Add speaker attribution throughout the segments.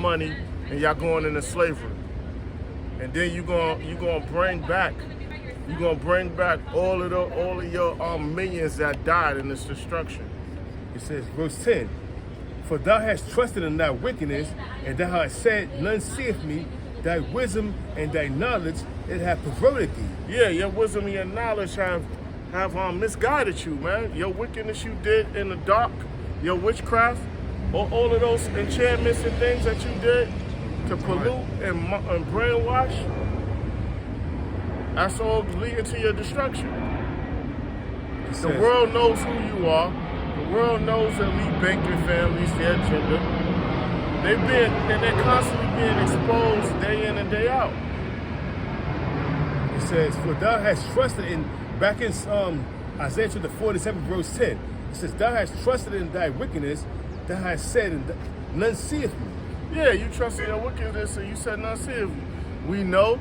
Speaker 1: money and y'all going into slavery. And then you're gonna bring back all of your millions that died in this destruction.
Speaker 2: It says, verse 10, for thou hast trusted in thy wickedness, and thou hast said, none seeth me, thy wisdom and thy knowledge, it hath perverted thee.
Speaker 1: Yeah, your wisdom and your knowledge have misguided you, man. Your wickedness you did in the dark, your witchcraft, all of those enchantments and things that you did to pollute and brainwash, that's all leading to your destruction. The world knows who you are. The world knows elite banking families, their agenda. They're constantly being exposed day in and day out.
Speaker 2: It says, for thou hast trusted in, back in Isaiah chapter 47, verse 10, it says, thou hast trusted in thy wickedness, thou hast said, and none seeth me.
Speaker 1: Yeah, you trusted in your wickedness, and you said none seeth you. We know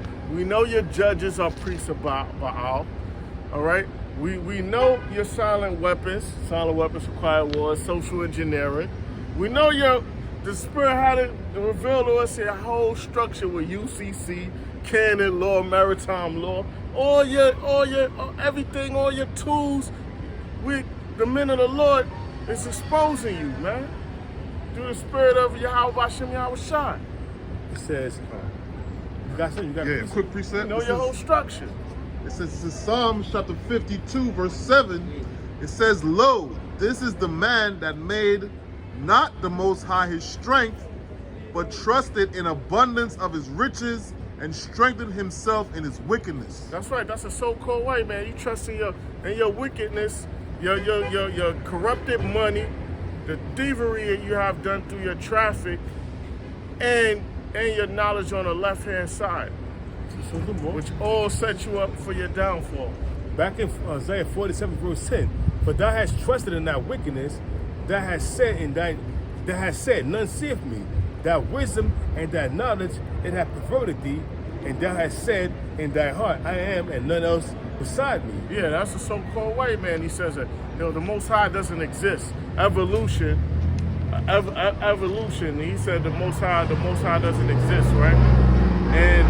Speaker 1: your judges are priests of Baal, all right? We know your silent weapons require war, social engineering. We know the Spirit had it revealed to us your whole structure with UCC, canon law, maritime law, all your everything, all your tools. The men of the Lord is exposing you, man, through the Spirit of Yahweh Hashem Yahweh Shai.
Speaker 2: It says, you got
Speaker 3: yeah, quick precept.
Speaker 1: You know your whole structure.
Speaker 3: It says in Psalms chapter 52, verse 7, it says, lo, this is the man that made not the Most High his strength, but trusted in abundance of his riches and strengthened himself in his wickedness.
Speaker 1: That's right. That's a so-called way, man. You trust in your wickedness, your corrupted money, the thievery that you have done through your traffic, and your knowledge on the left-hand side, which all set you up for your downfall.
Speaker 2: Back in Isaiah 47, verse 10, for thou hast trusted in thy wickedness, thou hast said, none seeth me. Thy wisdom and thy knowledge, it hath perverted thee, and thou hast said in thy heart, I am, and none else beside me.
Speaker 1: Yeah, that's the so-called way, man. He says that the Most High doesn't exist. Evolution. He said the Most High doesn't exist, right? And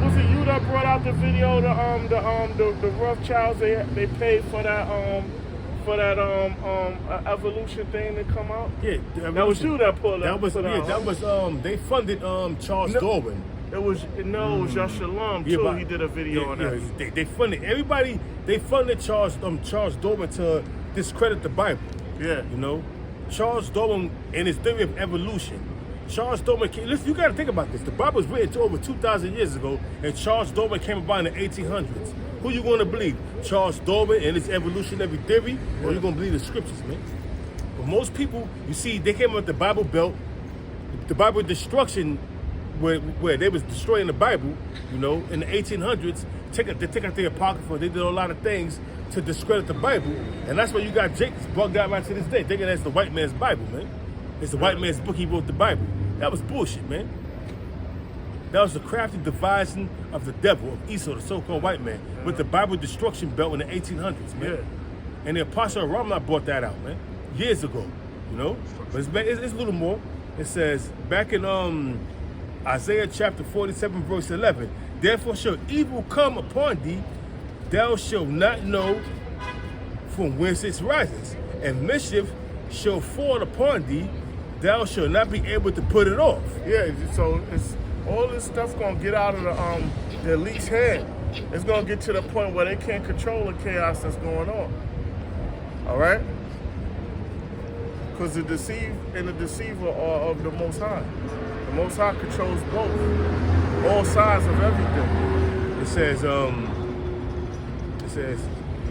Speaker 1: was it you that brought out the video, the Rothschilds, they paid for that evolution thing to come out?
Speaker 2: Yeah,
Speaker 1: that was you that pulled
Speaker 2: that.
Speaker 1: That
Speaker 2: was they funded Charles Darwin.
Speaker 1: It was Yashalam too.
Speaker 2: But
Speaker 1: he did a video on that.
Speaker 2: They funded everybody. They funded Charles Darwin to discredit the Bible.
Speaker 1: Yeah,
Speaker 2: you know, Charles Darwin and his theory of evolution. Charles Darwin, listen, you got to think about this. The Bible was written over 2,000 years ago, and Charles Darwin came about in the 1800s. Who you going to believe? Charles Darwin and his evolutionary theory, or you going to believe the scriptures, man? But most people, you see, they came up with the Bible Belt, the Bible destruction, where they was destroying the Bible, you know, in the 1800s. They took out the Apocrypha. They did a lot of things to discredit the Bible, and that's why you got Jacob's bugged out right to this day, thinking that's the white man's Bible, man. It's the white man's book. He wrote the Bible. That was bullshit, man. That was the crafty devising of the devil, of Esau, the so-called white man, with the Bible destruction belt in the 1800s, man.
Speaker 1: Yeah.
Speaker 2: And the Apostle Ramla brought that out, man, years ago, you know. But it's a little more. It says back in Isaiah chapter 47, verse 11, therefore shall evil come upon thee, thou shalt not know from whence it rises, and mischief shall fall upon thee, thou shalt not be able to put it off.
Speaker 1: Yeah, so it's all this stuff gonna get out of the elite's head. It's gonna get to the point where they can't control the chaos that's going on. All right? Because the deceived and the deceiver are of the Most High. The Most High controls both, all sides of everything.
Speaker 2: It says,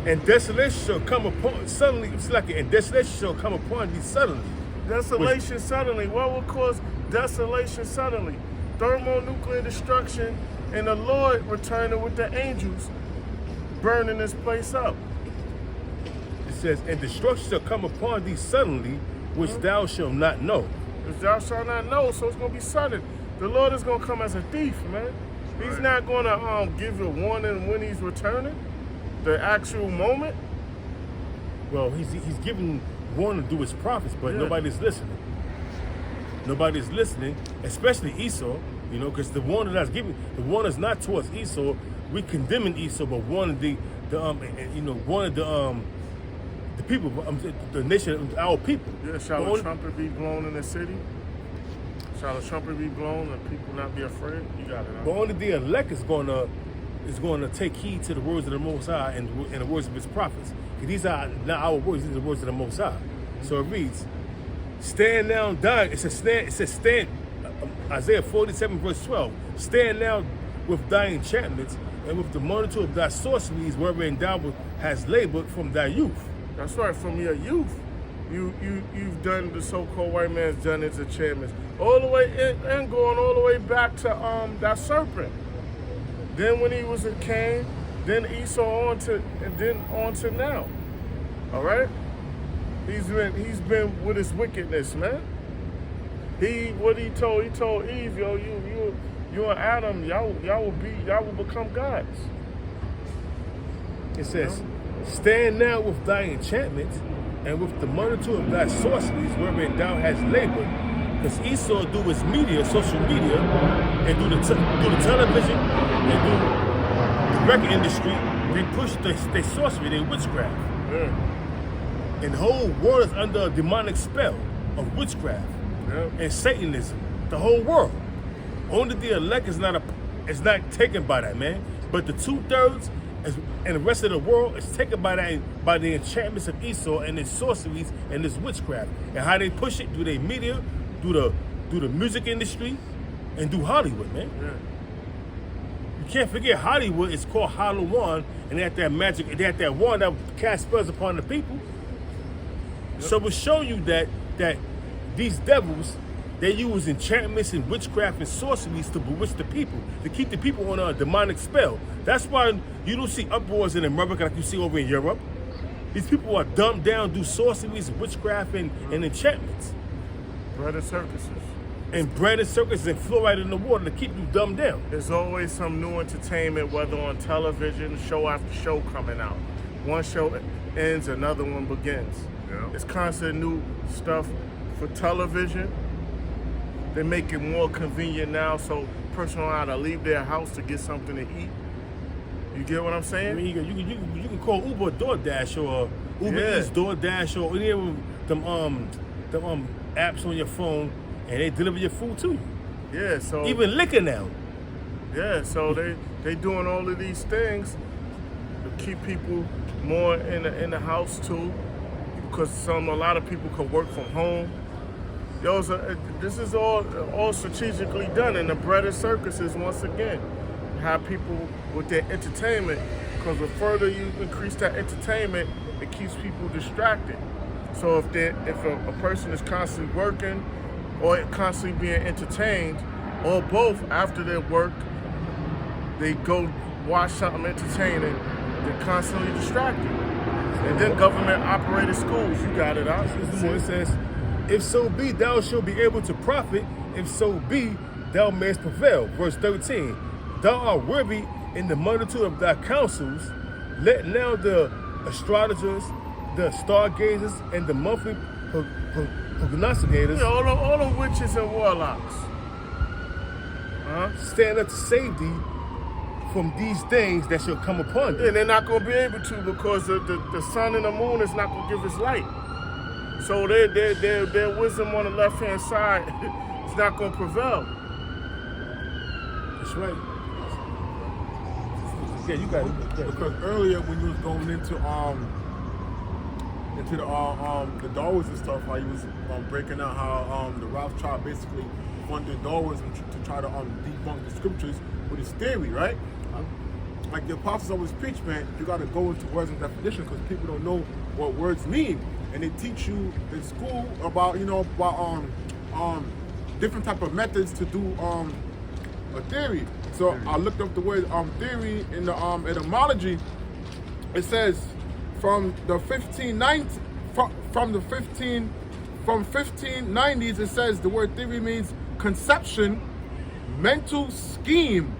Speaker 2: and desolation shall come upon suddenly. It's like and desolation shall come upon thee suddenly.
Speaker 1: Desolation suddenly. What will cause desolation suddenly? Thermonuclear destruction, and the Lord returning with the angels, burning this place up.
Speaker 2: It says, and destruction shall come upon thee suddenly, which thou shalt not know.
Speaker 1: Which thou shalt not know, so it's going to be sudden. The Lord is going to come as a thief, man. He's not going to give you a warning when he's returning, the actual moment.
Speaker 2: Well, he's giving warning to his prophets, but nobody's listening. Nobody's listening, especially Esau. You know, because the warning that's given, the warning is not towards Esau. We condemning Esau, but warning the people, the nation, our people.
Speaker 1: Yeah, shall a trumpet be blown in the city? Shall a trumpet be blown and people not be afraid? You got it. Huh?
Speaker 2: But only the elect is going to take heed to the words of the Most High and the words of His prophets. Because these are not our words; these are the words of the Most High. So it reads, "Stand now, dying." It says stand. Isaiah 47 verse 12. Stand now with thy enchantments and with the multitude of thy sorceries wherein thou hast labored from thy youth.
Speaker 1: That's right, from your youth. You've done the so-called white man's done his enchantments. All the way and going all the way back to that serpent. Then when he was a Cain, then Esau on to now. All right? He's been with his wickedness, man. He told Eve, yo, you and Adam, y'all will become gods.
Speaker 2: It says, stand now with thy enchantments and with the multitude of thy sorceries wherein thou hast labored. Because Esau do his media, social media, and do the television, and do the record industry. They push their sorcery, their witchcraft.
Speaker 1: Yeah.
Speaker 2: And the whole world is under a demonic spell of witchcraft.
Speaker 1: Yeah.
Speaker 2: And Satanism, the whole world. Only the elect is not taken by that, man. But the 2/3 and the rest of the world is taken by that, by the enchantments of Esau and his sorceries and his witchcraft. And how they push it through their media, through the music industry, and through Hollywood, man.
Speaker 1: Yeah.
Speaker 2: You can't forget Hollywood is called Halloween, and they had that magic, they had that wand that cast spells upon the people. Yep. So we'll show you that these devils, they use enchantments and witchcraft and sorceries to bewitch the people, to keep the people on a demonic spell. That's why you don't see uproars in America like you see over in Europe. These people are dumbed down, do sorceries, witchcraft, and enchantments.
Speaker 1: Bread and circuses.
Speaker 2: And bread and circuses and fluoride in the water to keep you dumbed down.
Speaker 1: There's always some new entertainment, whether on television, show after show coming out. One show ends, another one begins.
Speaker 3: Yeah.
Speaker 1: It's constant new stuff for television. They make it more convenient now, so person don't have to leave their house to get something to eat. You get what I'm saying?
Speaker 2: I mean, you can call Uber or DoorDash or Uber Eats, DoorDash, or any of them apps on your phone, and they deliver your food to you.
Speaker 1: Yeah, so
Speaker 2: Even liquor now.
Speaker 1: yeah, so they doing all of these things to keep people more in the house too, because a lot of people can work from home. Yo, so this is all strategically done, and the bread and circuses once again have people with their entertainment, because the further you increase that entertainment, it keeps people distracted. So if a person is constantly working or constantly being entertained, or both, after their work, they go watch something entertaining, they're constantly distracted. And then government operated schools, you got it out.
Speaker 2: It says, if so be, thou shalt be able to profit, if so be, thou mayest prevail. Verse 13, thou art worthy in the multitude of thy counsels. Let now the astrologers, the stargazers, and the monthly prognosticators,
Speaker 1: Yeah, all the witches and warlocks.
Speaker 2: stand up to save thee from these things that shall come upon thee.
Speaker 1: And they're not going to be able to, because the sun and the moon is not going to give its light. So their wisdom on the left-hand side is not going to prevail.
Speaker 2: That's right. Yeah, you got it.
Speaker 3: Because earlier when you was going into the Darwinism stuff, how you was breaking out how the Rothschild basically funded Darwinism to try to debunk the scriptures with his theory, right? Like the apostles always preach, man, you got to go into words and definition, because people don't know what words mean, and they teach you in school about different type of methods to do a theory. So I looked up the word theory in the etymology. It says from 1590s, it says the word theory means conception, mental scheme.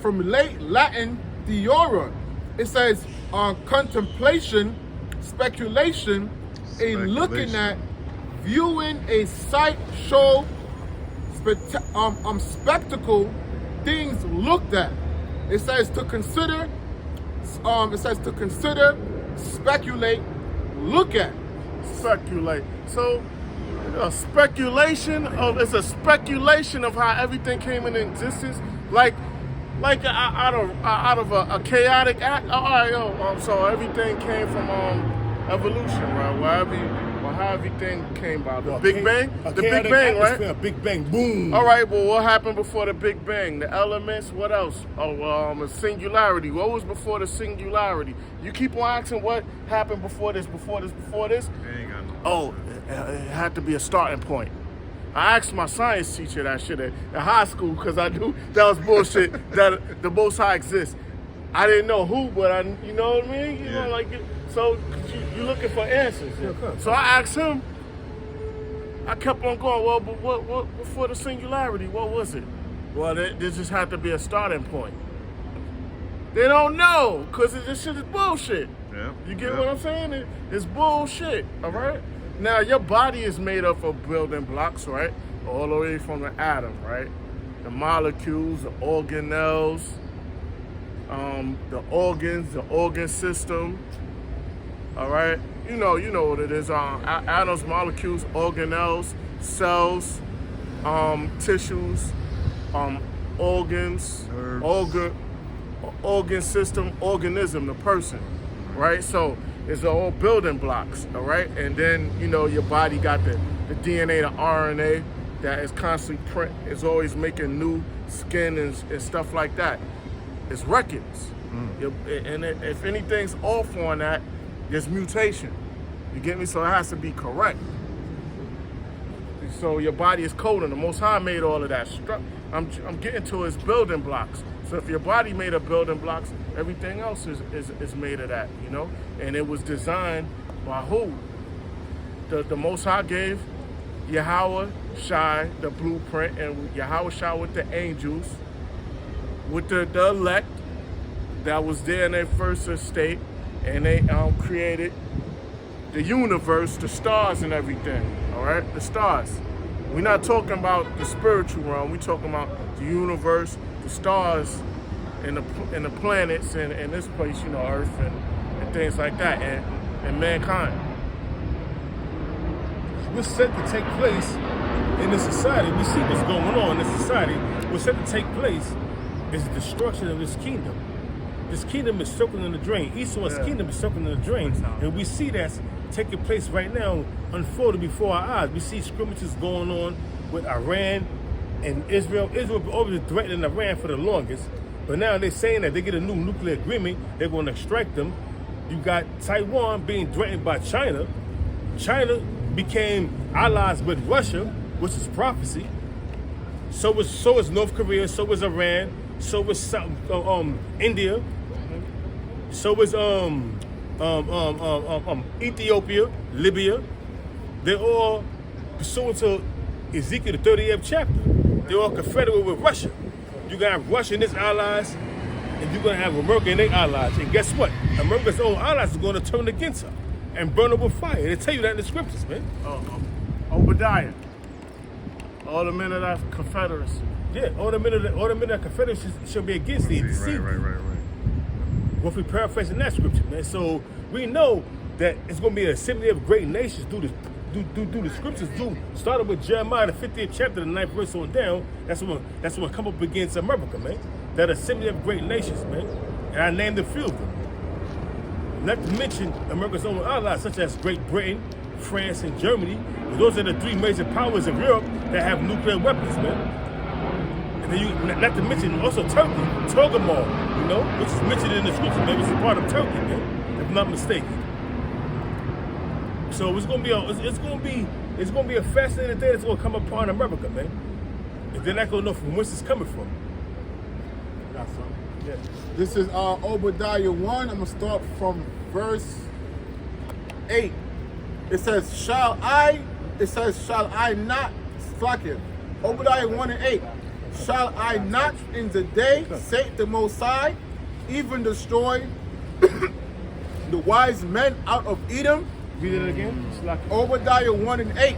Speaker 3: From late Latin theora, it says contemplation, speculation, a looking at,
Speaker 4: viewing a sight, show, spectacle, things looked at. It says to consider. It says to consider, speculate, look at.
Speaker 1: Speculate. So, it's a speculation of how everything came into existence, like out of a chaotic act. All right, so everything came from evolution, right? How everything came about. The Big Bang? The Big Bang, right?
Speaker 2: A Big Bang, boom.
Speaker 1: All right, well, what happened before the Big Bang? The elements, what else? A singularity. What was before the singularity? You keep on asking what happened before this? Oh, it had to be a starting point. I asked my science teacher that shit at high school because I knew that was bullshit, that the Most High exists. I didn't know who, but you know what I mean? You know, like, so you're looking for answers. So I asked him, I kept on going, well, but what before the singularity, what was it? Well, there just had to be a starting point. They don't know, because this shit is bullshit.
Speaker 3: Yeah.
Speaker 1: You get what I'm saying? It's bullshit, all right? Now, your body is made up of building blocks, right? All the way from the atom, right? The molecules, the organelles, the organs, the organ system, all right? You know what it is. Atoms, molecules, organelles, cells, tissues, organs, organ system, organism, the person, right? So it's all building blocks, all right? And then, your body got the DNA, the RNA that is constantly is always making new skin and stuff like that. It's records. And if anything's off on that, there's mutation. You get me? So it has to be correct. So your body is coding. The Most High made all of that. I'm getting to his building blocks. So if your body made of building blocks, everything else is made of that, And it was designed by who? The Most High gave Yahweh Shai the blueprint, and Yahweh Shai with the angels, with the elect that was there in their first estate, and they created the universe, the stars and everything, all right? The stars. We're not talking about the spiritual realm. We're talking about the universe, the stars, and the planets, and this place, Earth, and things like that, and mankind.
Speaker 2: What's set to take place in this society, we see what's going on in this society. What's set to take place is the destruction of this kingdom. This kingdom is circling in the drain. Esau's kingdom is circling in the drain. And we see that's taking place right now, unfolding before our eyes. We see scrimmages going on with Iran and Israel. Israel always threatening Iran for the longest. But now they're saying that they get a new nuclear agreement, they're going to strike them. You got Taiwan being threatened by China. China became allies with Russia, which is prophecy. So is North Korea, so is Iran, so is India, so is Ethiopia, Libya. They're all pursuant to Ezekiel the 38th chapter. They're all confederate with Russia. You got Russia and its allies, and you're gonna have America and their allies. And guess what? America's own allies are gonna turn against her and burn her with fire. They tell you that in the scriptures, man.
Speaker 1: Obadiah. All the men of that confederacy.
Speaker 2: Yeah, all the men of that confederacy shall be against thee.
Speaker 3: Right.
Speaker 2: Well, if we paraphrasing that scripture, man. So we know that it's going to be an assembly of great nations through the scriptures. Started with Jeremiah, the 50th chapter, the 9th verse on down. That's what come up against America, man. That assembly of great nations, man. And I named a few of them. Not to mention America's own allies, such as Great Britain, France, and Germany. Those are the three major powers of Europe that have nuclear weapons, man. And then not to mention also Turkey, Togamor, which is mentioned in the scripture, maybe it's a part of Turkey, man, if I'm not mistaken. So it's gonna be a fascinating thing that's gonna come upon America, man. And they're not gonna know from whence it's coming from.
Speaker 4: Yeah. This is Obadiah 1. I'm gonna start from verse 8. It says, shall I not, slacken. Obadiah 1 and 8. Shall I not in the day, say the Most High, even destroy the wise men out of Edom?
Speaker 2: Read it again.
Speaker 4: Obadiah 1 and 8.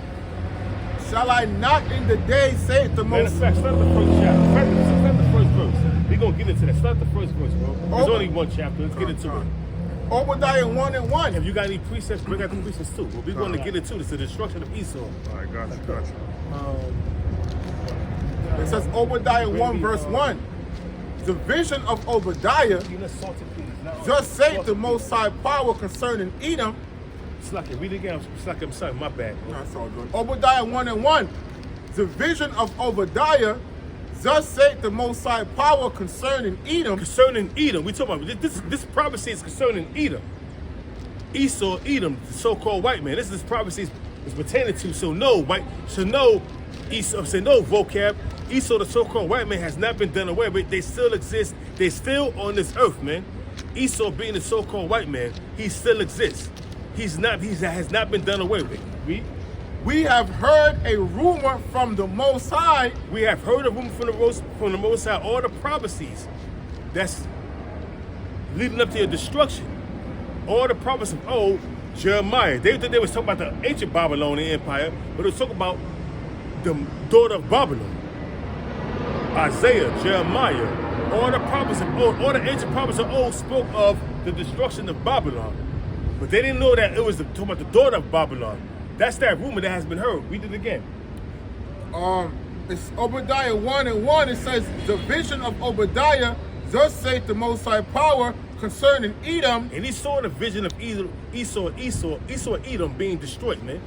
Speaker 4: Shall I not in the day say the
Speaker 2: Matter
Speaker 4: most?
Speaker 2: of fact, start the first chapter. Start the first verse. We're gonna get into that. Start the first verse, bro. There's only one chapter. Let's get into it.
Speaker 4: Obadiah 1 and 1.
Speaker 2: If you got any precepts, bring out the precepts too. But we're going to get into this, the destruction of Esau.
Speaker 3: All right, gotcha.
Speaker 4: It says Obadiah 1 verse 1. The vision of Obadiah, just say the Most High power concerning Edom.
Speaker 2: Slack it. Read it again. Slack it. I'm sorry. My bad.
Speaker 4: No, that's all good. Obadiah 1 and 1. The vision of Obadiah, thus saith the Most High power concerning Edom.
Speaker 2: Concerning Edom, we talking about this prophecy is concerning Edom. Esau, Edom, the so-called white man. This prophecy is pertaining to. So no Esau. Say no vocab. Esau, the so-called white man, has not been done away with. They still exist. They still on this earth, man. Esau, being the so-called white man, he still exists. He has not been done away with.
Speaker 4: We have heard a rumor from the Most High.
Speaker 2: We have heard a rumor from the Most High, all the prophecies that's leading up to your destruction. All the prophecies of old, Jeremiah. They was talking about the ancient Babylonian Empire, but it was talking about the daughter of Babylon. Isaiah, Jeremiah, all the prophets of old, all the ancient prophets of old spoke of the destruction of Babylon. But they didn't know that it was talking about the daughter of Babylon. That's that rumor that has been heard. Read it again.
Speaker 4: It's Obadiah 1 and 1. It says, the vision of Obadiah, thus saith the Most High power concerning Edom.
Speaker 2: And he saw the vision of Esau, Edom being destroyed, man.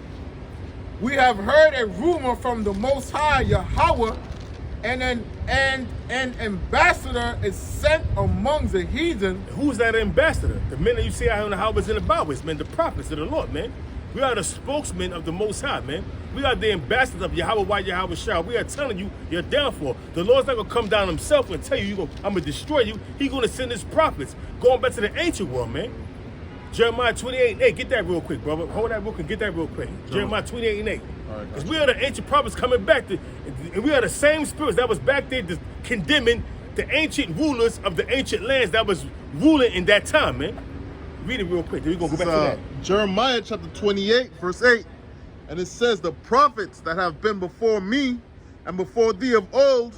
Speaker 4: We have heard a rumor from the Most High Yahweh, and an ambassador is sent among the heathen.
Speaker 2: Who's that ambassador? The men that you see out in the highways and the byways, man. The prophets of the Lord, man. We are the spokesmen of the Most High, man. We are the ambassadors of Yahweh, why Yahweh shall. We are telling you you're downfall. The Lord's not going to come down himself and tell you, I'm going to destroy you. He's going to send his prophets. Going back to the ancient world, man. Jeremiah 28 and 8. Get that real quick, brother. Hold that book and get that real quick. Jeremiah 28 and 8. Because we are the ancient prophets coming back. And we are the same spirits that was back there condemning the ancient rulers of the ancient lands that was ruling in that time, man. Read it real quick. Then we're going to go back to that.
Speaker 3: Jeremiah chapter 28, verse 8. And it says, the prophets that have been before me and before thee of old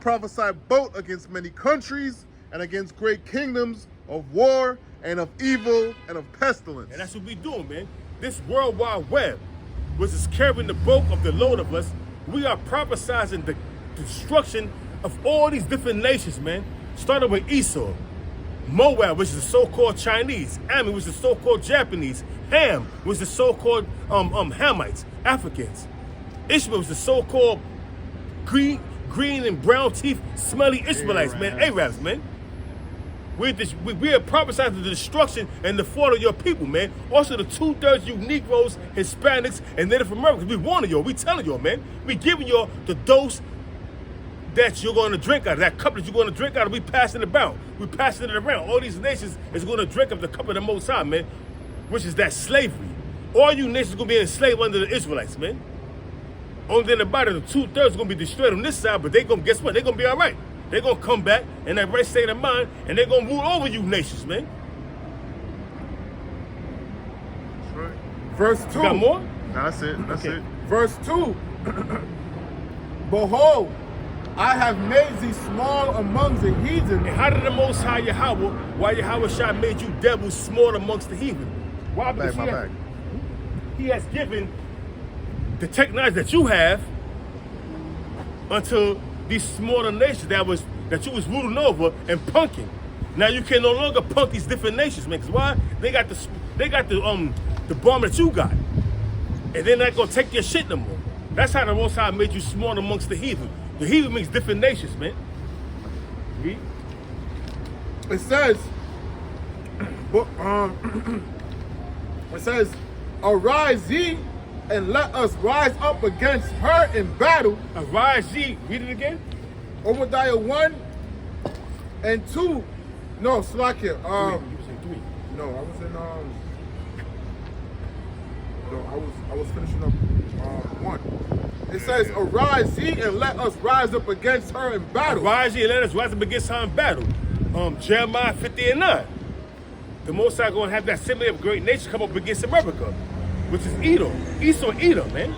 Speaker 3: prophesied both against many countries and against great kingdoms of war and of evil and of pestilence.
Speaker 2: And that's what we doing, man. This World Wide Web, which is carrying the bulk of the load of us, we are prophesying the destruction of all these different nations, man. Starting with Esau. Moab, which is the so-called Chinese. Ammon, which is the so-called Japanese. Ham, which is the so-called Hamites, Africans. Ishmael, which is the so-called green and brown teeth, smelly Ishmaelites, man. Arabs, man. We are prophesying the destruction and the fall of your people, man. Also, the 2/3 you Negroes, Hispanics, and Native Americans. We warning y'all. We telling y'all, man. We giving y'all the dose that you're going to drink out of, that cup that you're going to drink out of. We passing it about. We passing it around. All these nations is going to drink of the cup of the Most High, man, which is that slavery. All you nations going to be enslaved under the Israelites, man. Only thing about it, the 2/3 going to be destroyed on this side, but they going to, guess what? They're going to be all right. They're going to come back in that right state of mind, and they're going to rule over you nations, man.
Speaker 3: That's right.
Speaker 4: Verse 2.
Speaker 2: You got more?
Speaker 3: That's it. That's it.
Speaker 4: Verse 2. Behold, I have made thee small among the heathen.
Speaker 2: And how did the Most High Yahweh, why Yahweh Shah made you devils small amongst the heathen? Why? Because he has given the technology that you have unto these smaller nations that you was ruling over and punking. Now you can no longer punk these different nations, man. Cause why? They got the bomb that you got, and they're not gonna take your shit no more. That's how the Most High made you small amongst the heathen. The heathen means different nations, man. Read.
Speaker 4: It says, it says, arise ye and let us rise up against her in battle.
Speaker 2: Arise ye. Read it again.
Speaker 4: Obadiah 1 and 2. No, Slakia.
Speaker 2: You say 3.
Speaker 4: No, I was in no, I was finishing up 1. It says, arise ye and let us rise up against her in battle.
Speaker 2: Arise ye and let us rise up against her in battle. Jeremiah 50 and 9. The Most High going to have that assembly of great nations come up against America, which is Edom. Esau, Edom, man.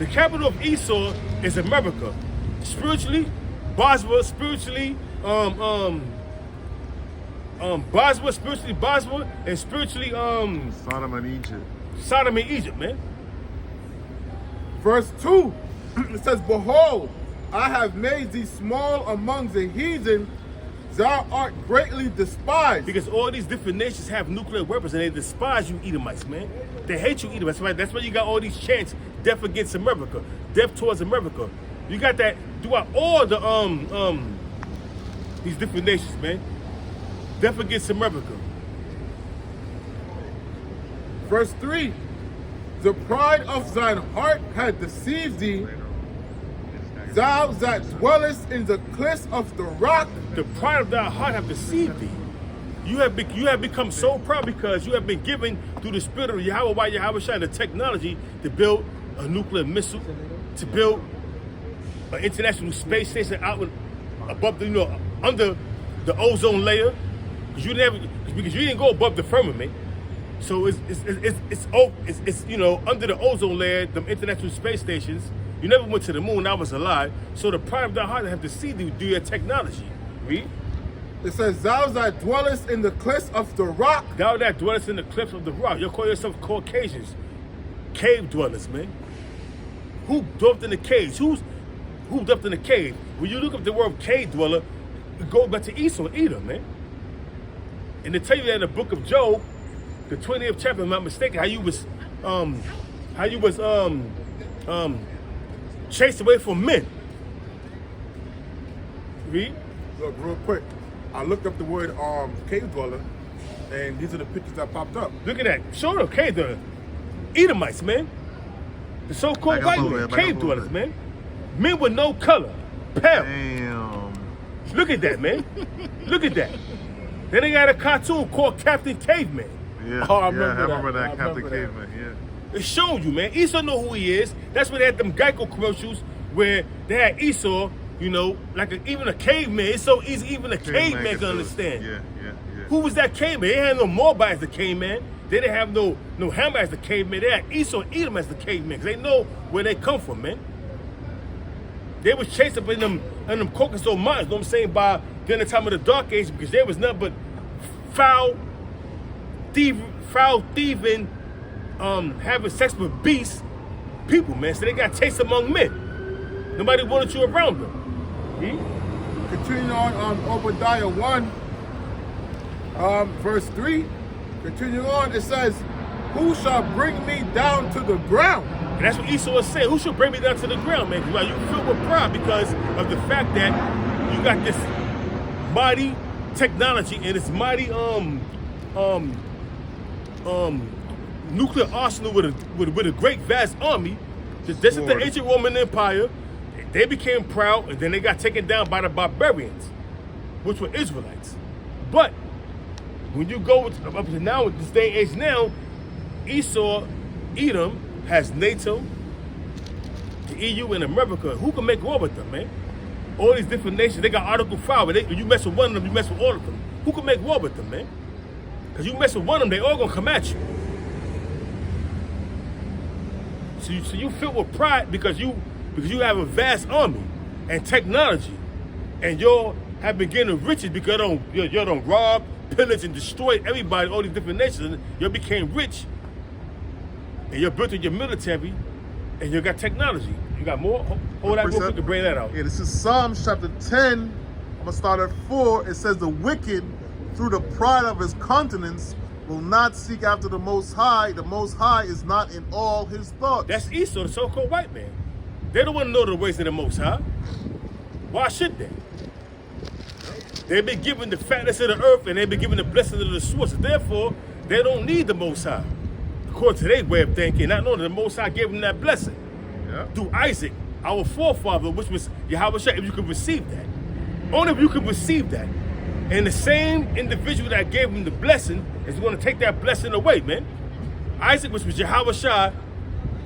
Speaker 2: The capital of Esau is America. Spiritually, Bosra, spiritually, Bosra, spiritually Bosra, and spiritually,
Speaker 3: Sodom and Egypt.
Speaker 2: Sodom and Egypt, man.
Speaker 4: Verse 2, it says, Behold, I have made thee small among the heathen, thou art greatly despised.
Speaker 2: Because all these different nations have nuclear weapons and they despise you Edomites, man. They hate you Edomites. That's why you got all these chants, death against America, death towards America. You got that throughout all the these different nations, man. Death against America.
Speaker 4: Verse 3, the pride of thine heart had deceived thee, thou that dwellest in the cliffs of the rock.
Speaker 2: The pride of thy heart have deceived thee. You have become so proud because you have been given through the spirit of Yahweh by Yahweh Shai the technology to build a nuclear missile, to build an international space station out above the, under the ozone layer, because you didn't go above the firmament. So it's under the ozone layer, the international space stations. You never went to the moon. That was a lie. So the pride of thy heart have deceived you through your technology. Read.
Speaker 4: It says, thou that dwellest in the cliffs of the rock.
Speaker 2: Thou that dwellest in the cliffs of the rock. You call yourself Caucasians, cave dwellers, man. Who dwelt in the caves? Who dwelt in the cave? When you look up the word cave dweller, it goes back to Esau and Edom, man. And they tell you that in the book of Job, the 20th chapter, if I'm not mistaken, how you was chased away from men. Read.
Speaker 4: Look, real quick. I looked up the word cave dweller, and these are the pictures that popped up.
Speaker 2: Look at that. Show them cave dwellers. Edomites, man. The so-called white men, cave dwellers, man. Men with no color. Pale.
Speaker 3: Damn.
Speaker 2: Look at that, man. Look at that. Then they got a cartoon called Captain Caveman.
Speaker 3: Yeah,
Speaker 4: Oh, I
Speaker 3: I
Speaker 4: remember
Speaker 3: remember
Speaker 4: that.
Speaker 3: that,
Speaker 4: I
Speaker 3: Captain
Speaker 4: remember that.
Speaker 3: Caveman, yeah.
Speaker 2: It showed you, man. Esau know who he is. That's why they had them Geico commercials where they had Esau, like even a caveman. It's so easy even a caveman can understand.
Speaker 3: Yeah.
Speaker 2: Who was that caveman? They had no Moabite as the caveman. They didn't have no Hamite as the caveman. They had Esau and Edom as the caveman because they know where they come from, man. They was chased up in them Caucasus Mountains, you know what I'm saying, during the time of the Dark Age because there was nothing but foul thieving, having sex with beasts people, man. So they got chased among men. Nobody wanted you around them.
Speaker 4: Continuing on Obadiah 1, verse 3. Continuing on, it says, who shall bring me down to the ground?
Speaker 2: And that's what Esau is saying. Who should bring me down to the ground, man? Because you feel with pride because of the fact that you got this mighty technology and this mighty nuclear arsenal with a great vast army. This is the ancient Roman Empire. They became proud, and then they got taken down by the barbarians, which were Israelites. But when you go up to now, with this day and age now, Esau, Edom has NATO, the EU, and America. Who can make war with them, man? All these different nations, they got Article 5. When you mess with one of them, you mess with all of them. Who can make war with them, man? Because you mess with one of them, they all gonna come at you. So you filled with pride because you have a vast army and technology, and you have been getting riches because you don't rob, pillage, and destroy everybody, all these different nations. You became rich, and you're built in your military, and you got technology. You got more. Hold that real quick to bring that out.
Speaker 3: Yeah, this is Psalms chapter 10. I'm gonna start at 4. It says, the wicked, through the pride of his countenance, will not seek after the Most High. The Most High is not in all his thoughts.
Speaker 2: That's Esau, the so-called white man. They don't want to know the ways of the Most High. Why should they? They've been given the fatness of the earth and they've been given the blessing of the sources. Therefore, they don't need the Most High. According to their way of thinking, not knowing that the Most High gave them that blessing.
Speaker 3: Yeah.
Speaker 2: Through Isaac, our forefather, which was Yahweh Shai, if you could receive that. Only if you could receive that. And the same individual that gave him the blessing is going to take that blessing away, man. Isaac, which was Yahweh Shai,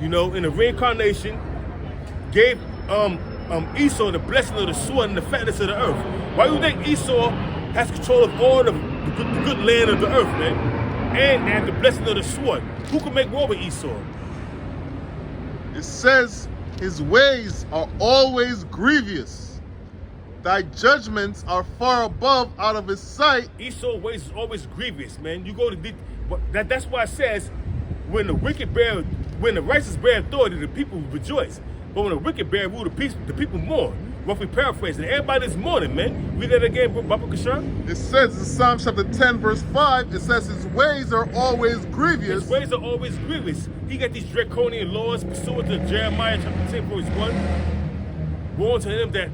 Speaker 2: in the reincarnation, gave Esau the blessing of the sword and the fatness of the earth. Why do you think Esau has control of all the good land of the earth, man? And they have the blessing of the sword. Who can make war with Esau?
Speaker 3: It says His ways are always grievous. Thy judgments are far above out of his sight.
Speaker 2: Esau's ways is always grievous, man. You go to that's why it says when the righteous bear authority, the people rejoice. But when the wicked bear rule, the people mourn. Roughly paraphrasing. Everybody's mourning, man. Read that again, Baba Kashan.
Speaker 3: It says in Psalm chapter 10, verse 5, it says his ways are always grievous.
Speaker 2: His ways are always grievous. He got these draconian laws pursuant to Jeremiah chapter 10, verse 1. Warn to him that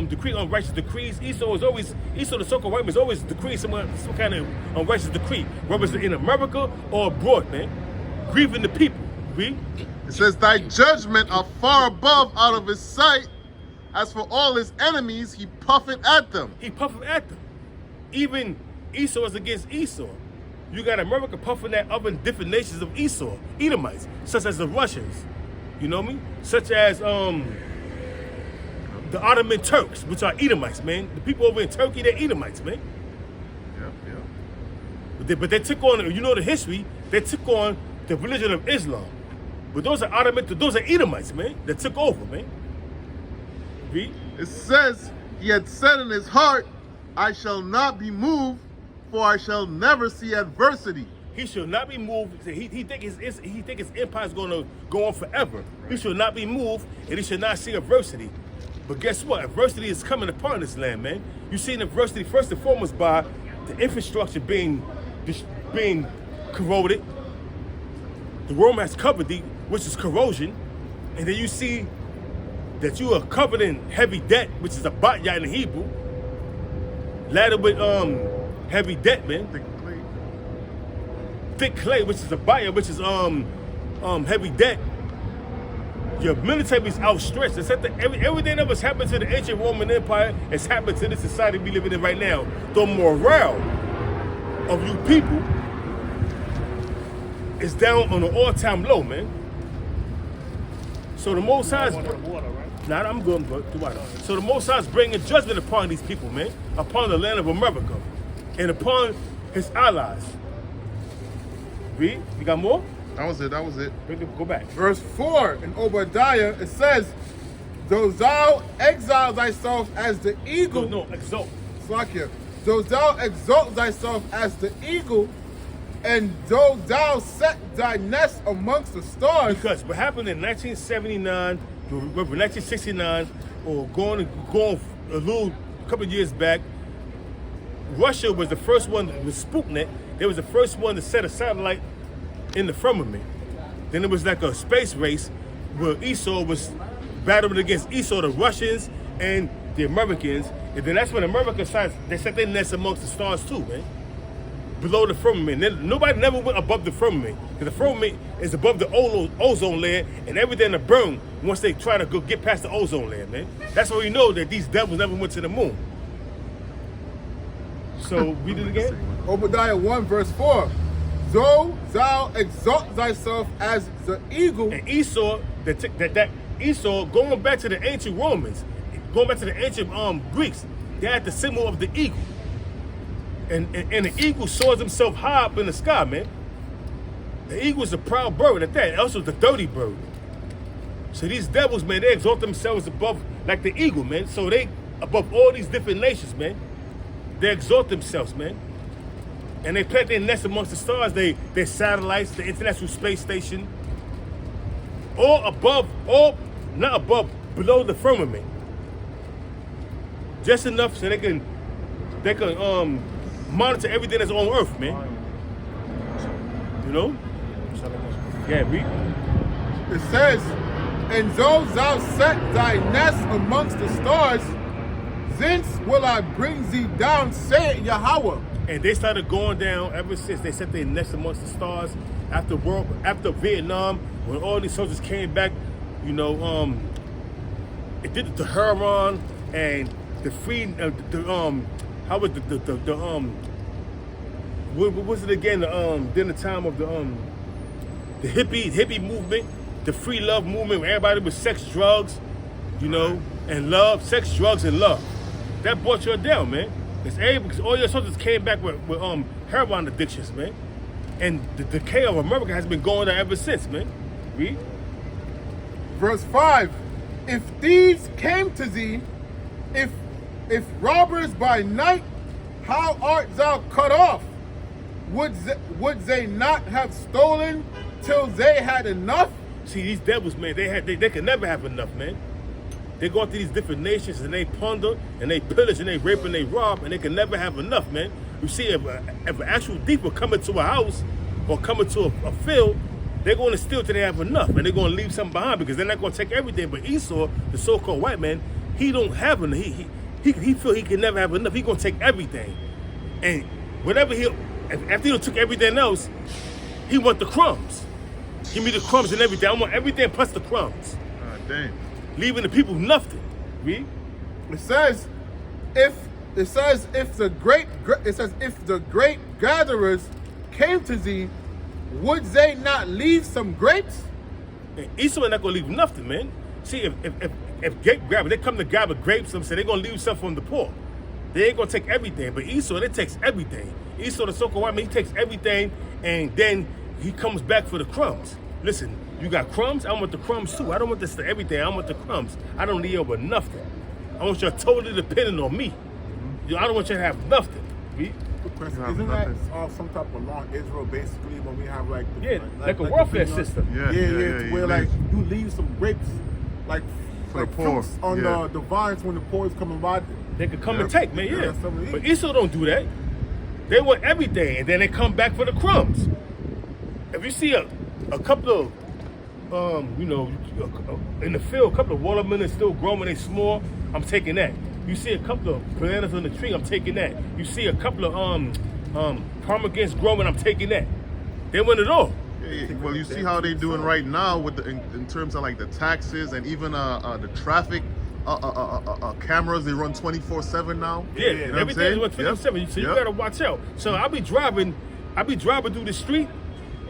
Speaker 2: decree unrighteous decrees. Esau, the so-called white man, is always decreeing some kind of unrighteous decree, whether it's in America or abroad, man. Grieving the people. Read.
Speaker 3: It says, thy judgment are far above out of his sight. As for all his enemies, he puffeth at them.
Speaker 2: He puffeth at them. Even Esau is against Esau. You got America puffing at other different nations of Esau, Edomites, such as the Russians. You know me? Such as the Ottoman Turks, which are Edomites, man. The people over in Turkey, they're Edomites, man.
Speaker 3: Yeah.
Speaker 2: But they took on, you know the history, they took on the religion of Islam. But those are Edomites, man, that took over, man. Read.
Speaker 3: It says, he had said in his heart, I shall not be moved, for I shall never see adversity.
Speaker 2: He should not be moved. He think his empire is going to go on forever. He should not be moved, and he should not see adversity. But guess what? Adversity is coming upon this land, man. You see adversity first and foremost by the infrastructure being corroded. The worm has covered which is corrosion, and then you see that you are covered in heavy debt, which is a batya in the Hebrew, laddered with heavy debt, man. Thick clay, which is a batya, which is heavy debt. Your military is outstretched. Everything that was happening to the ancient Roman Empire has happened to the society we live in right now. The morale of you people is down on an all-time low, man. So the Most High Nah, I'm good, So the Most High is bringing judgment upon these people, man, upon the land of America, and upon his allies. Read. You got more?
Speaker 3: That was it.
Speaker 2: Go back.
Speaker 4: Verse 4 in Obadiah, it says, though thou exile thyself as the eagle.
Speaker 2: No, exalt.
Speaker 4: Slakia. Though thou exalt thyself as the eagle, and though thou set thy nest amongst the stars.
Speaker 2: Because what happened in 1979, 1969, or going a couple of years back, Russia was the first one with Sputnik. They was the first one to set a satellite in the firmament. Then it was like a space race where Esau was battling against Esau, the Russians and the Americans. And then that's when America started, they set their nest amongst the stars too, man. Below the firmament. Nobody never went above the firmament. Because the firmament is above the ozone layer, and everything will burn once they try to go get past the ozone layer, man. That's why we know that these devils never went to the moon. So, read it again.
Speaker 4: Obadiah 1 verse 4. Though thou exalt thyself as the eagle.
Speaker 2: And Esau, that Esau, going back to the ancient Romans, going back to the ancient Greeks, they had the symbol of the eagle. And the eagle soars himself high up in the sky, man. The eagle is a proud bird at that. Also the dirty bird. So these devils, man, they exalt themselves above, like the eagle, man. So they above all these different nations, man. They exalt themselves, man. And they plant their nest amongst the stars, their satellites, the International Space Station. Not above, below the firmament. Just enough so they can monitor everything that's on Earth, man. You know? Yeah, read.
Speaker 4: It says, and though thou set thy nest amongst the stars, thence will I bring thee down, saith Yahweh.
Speaker 2: And they started going down ever since they set their nest amongst the stars after Vietnam, when all these soldiers came back, you know, it did it to Tehran and the free, how was what was it again? During the time of the hippie movement, the free love movement, where everybody was sex, drugs, you know, and love, sex, drugs, and love. That brought you down, man. Because all your soldiers came back with heroin addictions, man. And the decay of America has been going on ever since, man. Read.
Speaker 4: verse 5. If thieves came to thee, if robbers by night, how art thou cut off? Would they not have stolen till they had enough?
Speaker 2: See, these devils, man, they can never have enough, man. They go to these different nations and they plunder and they pillage and they rape and they rob and they can never have enough, man. You see, if an actual thief will come into a house or come into a field, they're going to steal till they have enough, and they're going to leave something behind because they're not going to take everything. But Esau, the so-called white man, he don't have enough. He feel he can never have enough. He going to take everything, and whatever after he took everything else, he want the crumbs. Give me the crumbs and everything. I want everything plus the crumbs.
Speaker 3: Damn.
Speaker 2: Leaving the people nothing. Read.
Speaker 4: It says if the great gatherers came to thee, would they not leave some grapes?
Speaker 2: And Esau not gonna leave nothing, man. See, if grape grabbers, they come to gather grapes, I'm saying they're gonna leave something from the poor. They ain't gonna take everything, but Esau, they takes everything. Esau, the so-called white man, he takes everything, and then he comes back for the crumbs. Listen, you got crumbs, I want the crumbs too. I don't want this to everything, I want the crumbs. I don't need over nothing. I want you totally dependent on me. I don't want you to have nothing. Read.
Speaker 4: Isn't that some type of law in Israel basically when we have like
Speaker 2: a welfare system?
Speaker 3: Yeah,
Speaker 4: where like you leave some grapes like
Speaker 3: for the poor
Speaker 4: fruits on the vines when the poor is coming by.
Speaker 2: They could come and take, man.
Speaker 4: Yeah.
Speaker 2: But Esau don't do that. They want everything, and then they come back for the crumbs. If you see a couple of in the field, a couple of watermelons still growing, they small, I'm taking that. You see a couple of bananas on the tree, I'm taking that. You see a couple of pomegranates growing, I'm taking that. They want it all.
Speaker 3: Yeah, well, you see how they doing right now with in terms of like the taxes and even the traffic cameras. They run 24/7 now.
Speaker 2: Yeah,
Speaker 3: you know
Speaker 2: everything's run 24/7. So you gotta watch out. So I be driving through the street,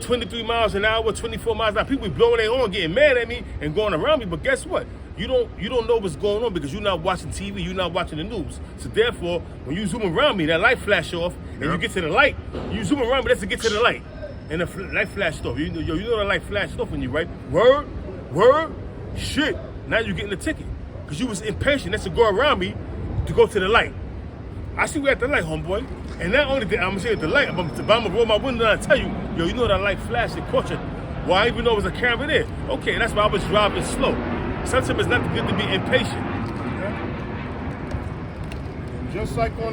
Speaker 2: 23 miles an hour, 24 miles an hour. People be blowing their horn, getting mad at me and going around me. But guess what? You don't know what's going on because you're not watching TV, you're not watching the news. So therefore, when you zoom around me, that light flash off, and you get to the light. You zoom around me, that's to get to the light, and the light flashed off. You know the light flashed off when you right. Word, shit. Now you're getting the ticket because you was impatient. That's to go around me to go to the light. I see we at the light, homeboy. And not only that, I'm gonna say at the light, I'm gonna roll my window and I tell you, you know that light flashed and caught you. Well, I even know it was a camera there. Okay, that's why I was driving slow. Sometimes it's not good to be impatient.
Speaker 1: Just like on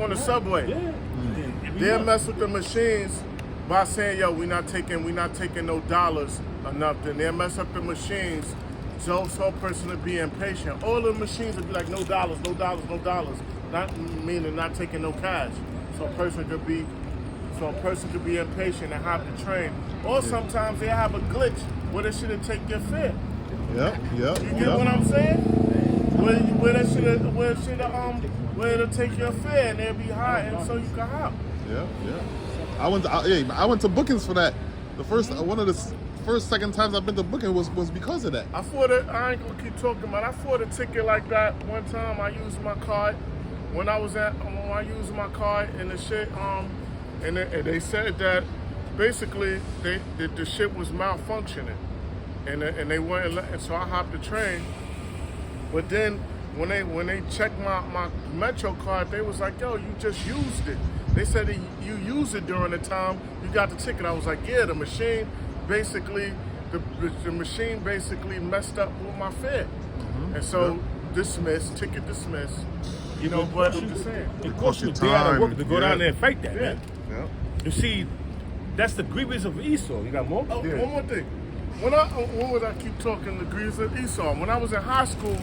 Speaker 1: the subway. They'll mess with the machines by saying, yo, we not taking no dollars enough. Then they'll mess up the machines so a person to be impatient. All the machines will be like, no dollars. Not meaning not taking no cash. So a person could be impatient and hop the train. Or sometimes they have a glitch where they shouldn't take your fare.
Speaker 3: Yeah.
Speaker 1: You get what I'm saying? Where it'll take your fare and they'll be high and so you can hop.
Speaker 3: Yeah. I went to bookings for that. The second times I've been to booking was because of that.
Speaker 1: I ain't gonna keep talking about it. I fought a ticket like that one time. I used my card when I used my card and the shit and they said that basically the shit was malfunctioning and they weren't and so I hopped the train. But then when they checked my Metro card, they was like, yo, you just used it. They said that you used it during the time you got the ticket. I was like, yeah, the machine basically messed up with my fare. And so ticket dismissed. You know, but I'm just saying.
Speaker 2: It costs you a day out of work to go down there and fight that, man.
Speaker 3: Yeah.
Speaker 2: You see, that's the grievance of Esau. You got more?
Speaker 1: Oh, one more thing. When would I keep talking the grievance of Esau? When I was in high school,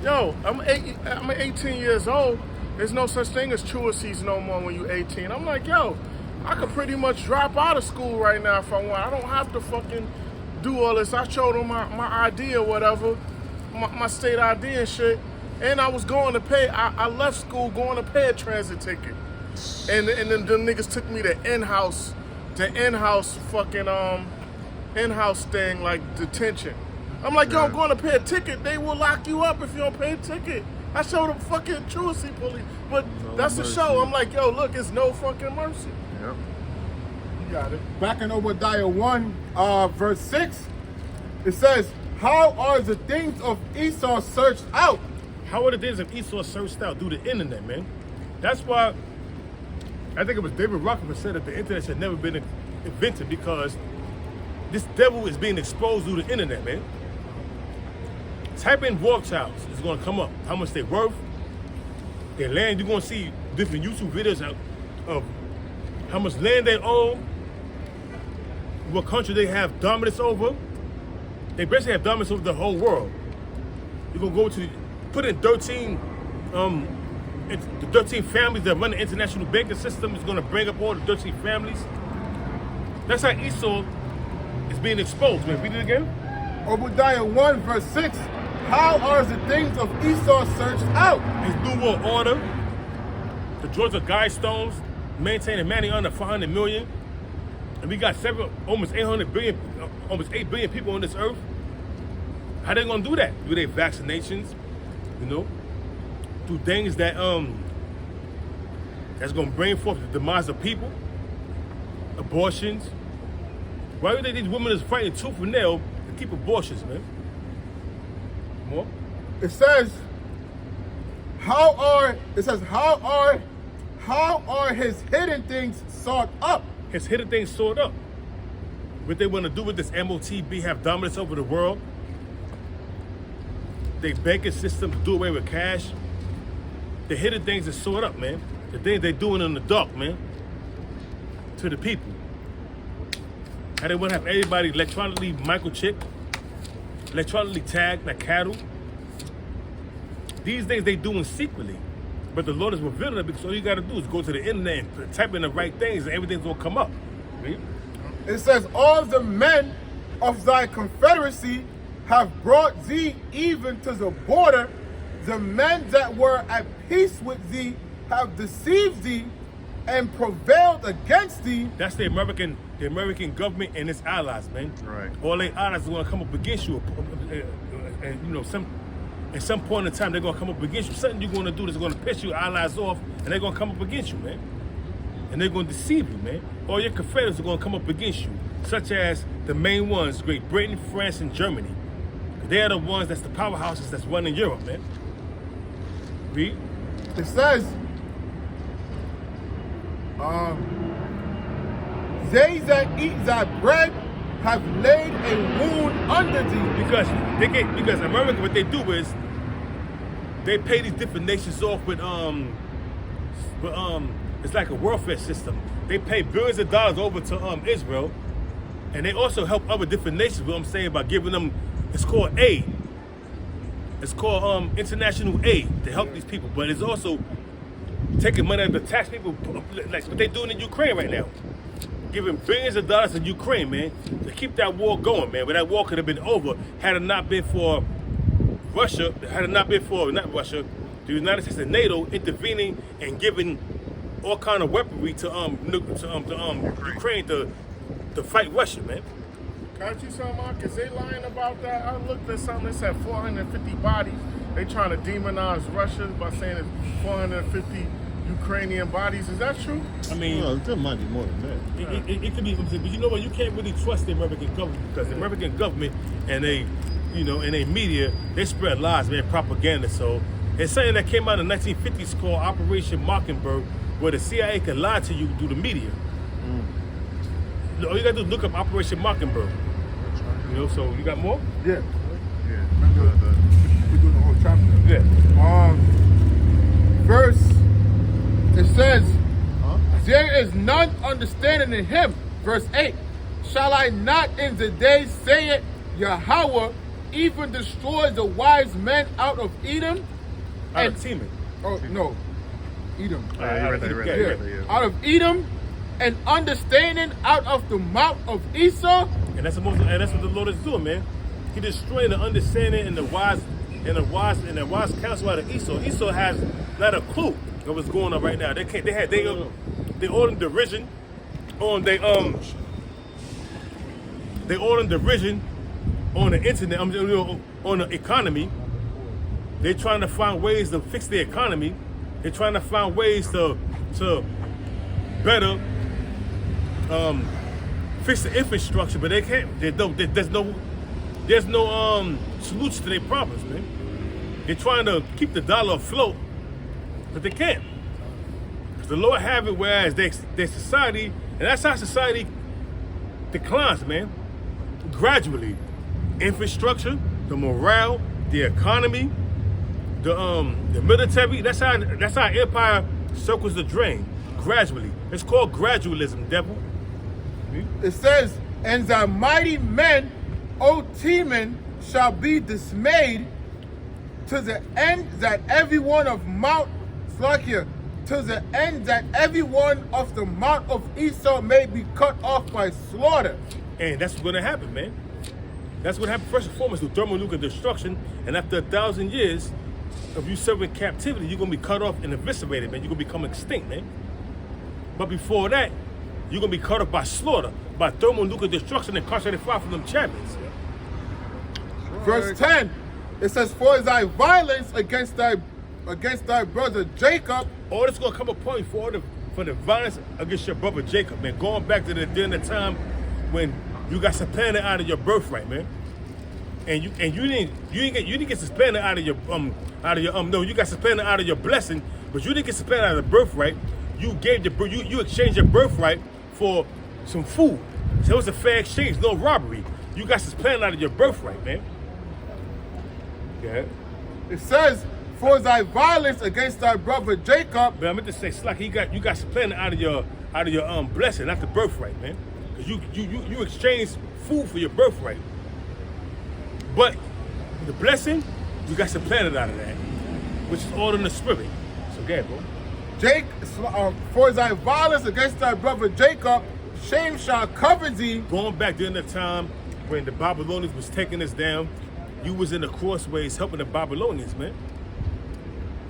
Speaker 1: I'm 18 years old. There's no such thing as truancies no more when you're 18. I'm like, I could pretty much drop out of school right now if I want. I don't have to fucking do all this. I showed them my ID or whatever, my state ID and shit. And I was going to pay, I left school going to pay a transit ticket. And then them niggas took me to in-house fucking, in-house thing, like detention. I'm like, I'm going to pay a ticket. They will lock you up if you don't pay a ticket. I showed them fucking truancy police. But that's the show. I'm like, look, it's no fucking mercy.
Speaker 3: Yep.
Speaker 1: You got it.
Speaker 4: Back in Obadiah 1, verse 6, It says, how are the things of Esau searched out?
Speaker 2: How are the things of Esau searched out? Through the internet, man. That's why I think it was David Rockefeller said that the internet should never been invented, because this devil is being exposed through the internet, man. Type in Rothschilds, it's gonna come up. How much they worth, their land. You're gonna see different YouTube videos of how much land they own, what country they have dominance over. They basically have dominance over the whole world. You're gonna go to put in 13 the 13 families that run the international banking system. Is gonna bring up all the 13 families. That's how Esau is being exposed. Man, read it again.
Speaker 4: Obadiah 1 verse 6. How are the things of Esau searched out?
Speaker 2: His New World Order, the Georgia Guidestones, maintaining money under 400 million. And we got almost 800 billion, almost 8 billion people on this earth. How they gonna do that? Do their vaccinations, you know? Do things that that's gonna bring forth the demise of people, abortions. Why do they these women is fighting tooth and nail to keep abortions, man? More?
Speaker 4: It says, how are his hidden things sought up?
Speaker 2: His hidden things stored up. What they want to do with this MOTB, have dominance over the world. They banking systems do away with cash. The hidden things are stored up, man. The things they doing in the dark, man. To the people. How they want to have everybody electronically microchipped, electronically tagged like cattle. These things they doing secretly. But the Lord is revealing it, because all you got to do is go to the internet and type in the right things and everything's going to come up. Right?
Speaker 4: It says, all the men of thy confederacy have brought thee even to the border. The men that were at peace with thee have deceived thee and prevailed against thee.
Speaker 2: That's the American government and its allies, man.
Speaker 3: Right.
Speaker 2: All their allies are going to come up against you. And you know, at some point in time, they're going to come up against you. Something you're going to do that's going to piss your allies off, and they're going to come up against you, man. And they're going to deceive you, man. All your confederates are going to come up against you, such as the main ones, Great Britain, France, and Germany. They're the ones that's the powerhouses that's running Europe, man. Read.
Speaker 4: It says, they that eat thy bread have laid a wound under thee.
Speaker 2: Because America, what they do is they pay these different nations off with it's like a welfare system. They pay billions of dollars over to Israel, and they also help other different nations. What I'm saying, by giving them, it's called aid. It's called international aid to help these people, but it's also taking money out of the tax people, like what they're doing in Ukraine right now. Giving billions of dollars to Ukraine, man, to keep that war going, man. But that war could have been over had it not been for Russia, not Russia, the United States and NATO intervening and giving all kind of weaponry to Ukraine to fight Russia, man.
Speaker 1: Got you something, Mark? Is they lying about that? I looked at something that said 450 bodies. They trying to demonize Russia by saying it's 450 Ukrainian bodies. Is that true?
Speaker 2: I mean,
Speaker 3: Well, there might be more than that.
Speaker 2: it could be, but you know what? You can't really trust the American government, because the American government and they media, they spread lies, man, propaganda. So it's something that came out in the 1950s called Operation Mockingbird, where the CIA can lie to you through the media. All you gotta do is look up Operation Mockingbird. You know, so you got more?
Speaker 4: Yeah.
Speaker 3: Yeah.
Speaker 4: Remember, we're doing the whole chapter.
Speaker 2: Yeah.
Speaker 4: Verse, it says, there is none understanding in him. Verse 8, shall I not in the day say it, Yahweh even destroy the wise men out of Edom?
Speaker 2: Out of Teman.
Speaker 4: Oh, no. Edom.
Speaker 3: Yeah, you read that, yeah.
Speaker 4: Out of Edom, and understanding out of the mouth of Esau.
Speaker 2: And that's what the Lord is doing, man. He destroying the understanding and the wise counsel out of Esau. Esau has not a clue of what's going on right now. They all in derision on they all in derision on the internet, on the economy. They're trying to find ways to fix the economy. They're trying to find ways to better fix the infrastructure, but they can't. There's there's no solution to their problems, man. They're trying to keep the dollar afloat, but they can't. Because the Lord have it whereas their society, and that's how society declines, man. Gradually. Infrastructure, the morale, the economy, the military, that's how empire circles the drain. Gradually. It's called gradualism, devil.
Speaker 4: It says, and thy mighty men, O Teman, shall be dismayed to the end that every one of Mount Slakia, to the end that every one of the Mount of Esau may be cut off by slaughter.
Speaker 2: And that's what's going to happen, man. That's what happened first and foremost through thermonuclear destruction. And after 1,000 years of you serving captivity, you're going to be cut off and eviscerated, man. You're going to become extinct, man. But before that, you're going to be cut off by slaughter, by thermonuclear destruction and incarcerated fire from them champions.
Speaker 4: Verse 10, it says, for thy violence against thy brother Jacob.
Speaker 2: All this going to come upon you for the violence against your brother Jacob, man. Going back to during the time when you got supplanted out of your birthright, man. And you didn't get suspended out of your no, you got suspended out of your blessing, but you didn't get suspended out of the birthright. You exchanged your birthright for some food. So it was a fair exchange, no robbery. You got suspended out of your birthright, man. Yeah.
Speaker 4: It says, for thy violence against thy brother Jacob.
Speaker 2: But I meant to say, Slack, you got supplanted out of your blessing, not the birthright, man. Because you exchanged food for your birthright. But the blessing, you got supplanted out of that, which is all in the spirit. So go ahead, bro.
Speaker 4: For thy violence against thy brother Jacob, shame shall cover thee.
Speaker 2: Going back during the time when the Babylonians was taking us down, you was in the crossways helping the Babylonians, man.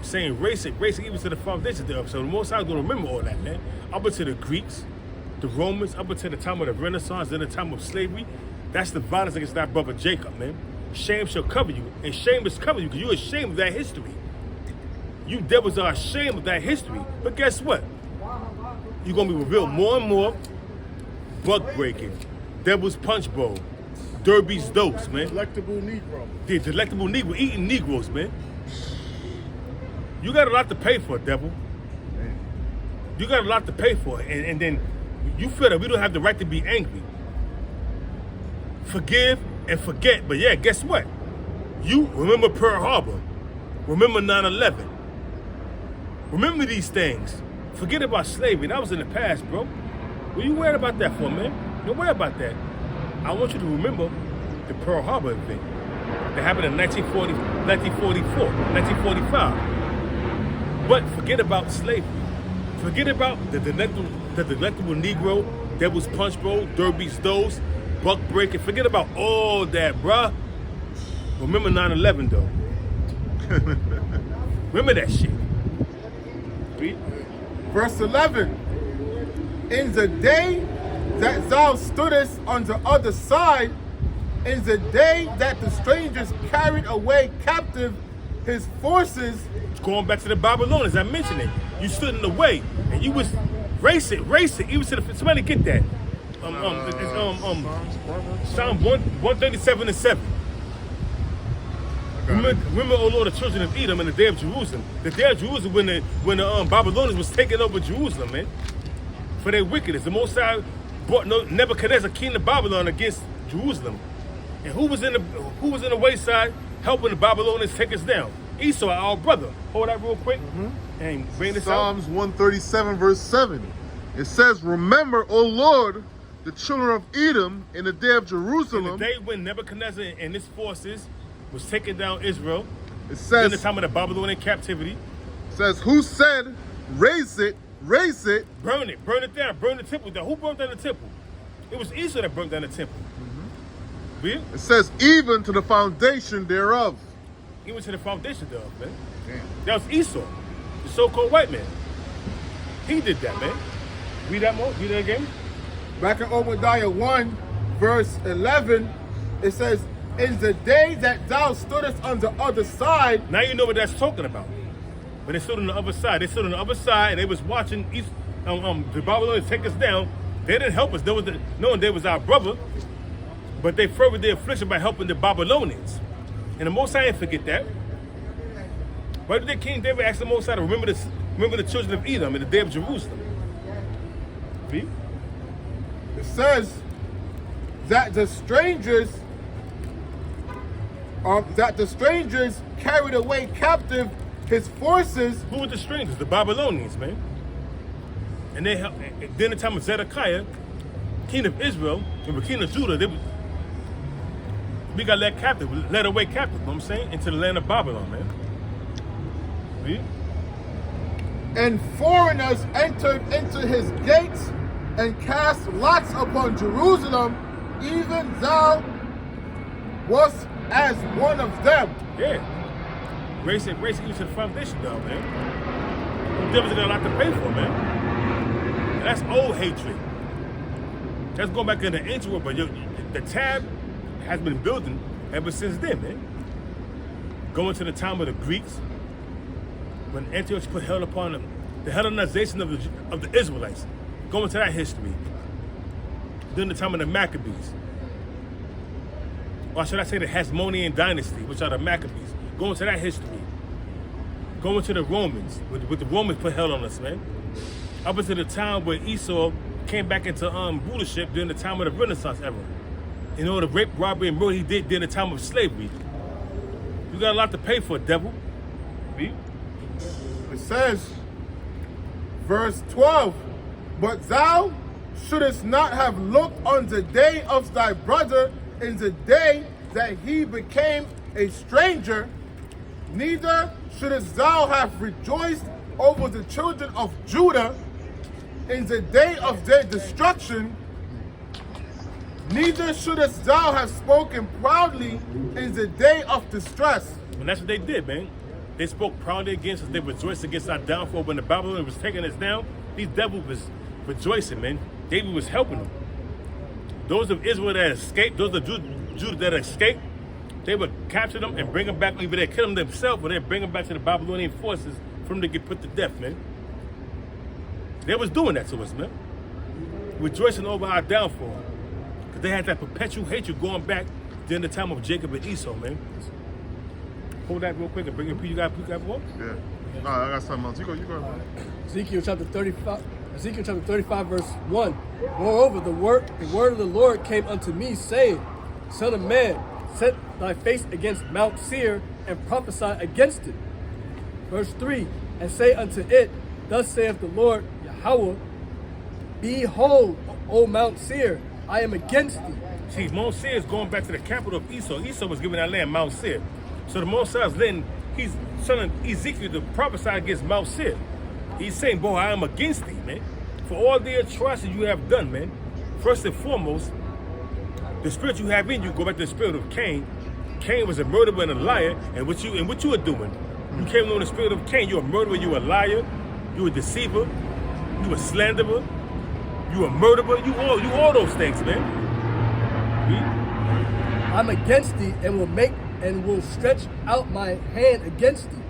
Speaker 2: Saying race it even to the foundation thereof. So the Most High is going to remember all that, man. Up until the Greeks, the Romans, up until the time of the Renaissance, then the time of slavery. That's the violence against that brother Jacob, man. Shame shall cover you. And shame is covering you because you're ashamed of that history. You devils are ashamed of that history. But guess what? You're going to be revealed more and more. Buck breaking, devil's punch bowl, Derby's dose, man.
Speaker 1: Delectable Negro.
Speaker 2: The delectable Negro, eating Negroes, man. You got a lot to pay for, devil. You got a lot to pay for. And then you feel that we don't have the right to be angry. Forgive and forget. But yeah, guess what? You remember Pearl Harbor. Remember 9/11. Remember these things. Forget about slavery. That was in the past, bro. What are you worried about that for, man? Don't worry about that. I want you to remember the Pearl Harbor event that happened in 1944, 1945. But forget about slavery. Forget about the delectable Negro, Devil's Punch Bowl, Derby's Dose, Buck Breaking. Forget about all that, bruh. Remember 9/11, though. Remember that shit. Read.
Speaker 4: Verse 11. In the day that thou stoodest on the other side, in the day that the strangers carried away captive his forces.
Speaker 2: Going back to the Babylonians, I mentioned it. You stood in the way, and you was race it. Even to the somebody get that. Psalm 137:7. Remember, O Lord, the children of Edom in the day of Jerusalem. The day of Jerusalem when the Babylonians was taking over Jerusalem, man. For their wickedness. The Most High brought Nebuchadnezzar, king of Babylon, against Jerusalem. And who was in the wayside helping the Babylonians take us down? Esau, our brother. Hold that real quick. And bring this
Speaker 3: Psalms
Speaker 2: out.
Speaker 3: 137 verse 7. It says, remember, O Lord, the children of Edom in the day of Jerusalem.
Speaker 2: In the day when Nebuchadnezzar and his forces was taking down Israel.
Speaker 3: It says,
Speaker 2: in the time of the Babylonian captivity.
Speaker 3: It says, who said, raise it,
Speaker 2: burn it down, burn the temple down. Who burned down the temple? It was Esau that burned down the temple.
Speaker 3: It says, even to the foundation thereof.
Speaker 2: Even to the foundation thereof, man.
Speaker 3: Damn.
Speaker 2: That was Esau, the so-called white man. He did that, man. Read that more, read that again.
Speaker 4: Back in Obadiah 1, verse 11, it says, in the day that thou stoodest on the other side.
Speaker 2: Now you know what that's talking about. When they stood on the other side, and they was watching the Babylonians take us down. They didn't help us. Knowing they was our brother. But they furthered their affliction by helping the Babylonians. And the Most High didn't forget that. Why did King David ask the Most High to remember the children of Edom in the day of Jerusalem? Read.
Speaker 4: It says that the strangers carried away captive his forces.
Speaker 2: Who were the strangers? The Babylonians, man. And they helped. During the time of Zedekiah, king of Israel, and the king of Judah, we got led away captive, you know what I'm saying? Into the land of Babylon, man. Read.
Speaker 4: And foreigners entered into his gates and cast lots upon Jerusalem, even thou wast as one of them.
Speaker 2: Yeah. Race even to the foundation, though, man. The devil's got a lot to pay for, man. And that's old hatred. That's going back in the ancient world, but the tab has been building ever since then, man. Going to the time of the Greeks, when Antiochus put hell upon them, the Hellenization of the Israelites. Going to that history. During the time of the Maccabees. Or should I say the Hasmonean dynasty, which are the Maccabees. Going to that history. Going to the Romans, with the Romans put hell on us, man. Up until the time where Esau came back into rulership during the time of the Renaissance era. In all the rape, robbery, and murder he did during the time of slavery. You got a lot to pay for, devil. Read.
Speaker 4: It says, verse 12, but thou shouldest not have looked on the day of thy brother in the day that he became a stranger, neither shouldest thou have rejoiced over the children of Judah in the day of their destruction, neither shouldest thou have spoken proudly in the day of distress.
Speaker 2: And that's what they did, man. They spoke proudly against us. They rejoiced against our downfall. When the Babylon was taking us down, these devils was rejoicing, man. David was helping them. Those of Israel that escaped, those of Judah that escaped, they would capture them and bring them back. Either they kill them themselves or they bring them back to the Babylonian forces for them to get put to death, man. They was doing that to us, man. Rejoicing over our downfall. Because they had that perpetual hatred going back during the time of Jacob and Esau, man. Hold that real quick and bring it. You got one?
Speaker 3: Yeah. No, I got something else. You go.
Speaker 5: Ezekiel chapter 35, verse 1. Moreover, the word of the Lord came unto me, saying, Son of man, set thy face against Mount Seir, and prophesy against it. Verse 3, and say unto it, Thus saith the Lord Yahweh, Behold, O Mount Seir, I am against thee.
Speaker 2: See, Mount Seir is going back to the capital of Esau. Esau was given that land, Mount Seir. So the Most High is letting, he's telling Ezekiel to prophesy against Mount Seir. He's saying, boy, I am against thee, man. For all the atrocities you have done, man. First and foremost, the spirit you have in you, go back to the spirit of Cain. Cain was a murderer and a liar, and what you are doing. You came on the spirit of Cain. You're a murderer, you're a liar, you're a deceiver, you're a slanderer, you're a murderer, you all those things, man.
Speaker 5: I'm against thee, and will stretch out my hand against thee,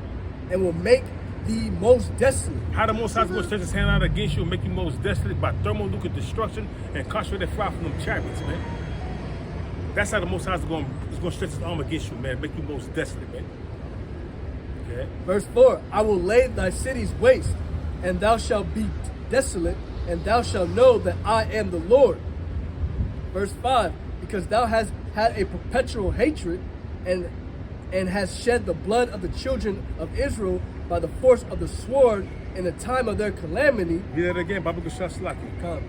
Speaker 5: and will make thee most desolate.
Speaker 2: How the Most High is going to stretch his hand out against you and make you most desolate? By thermonuclear destruction and concentrated fire from them chariots, man. That's how the Most High is going to stretch his arm against you, man, make you most desolate, man. Okay.
Speaker 5: Verse 4, I will lay thy cities waste, and thou shalt be desolate, and thou shalt know that I am the Lord. Verse 5, because thou hast had a perpetual hatred, and has shed the blood of the children of Israel by the force of the sword in the time of their calamity.
Speaker 2: Read that again, Bible Slaki.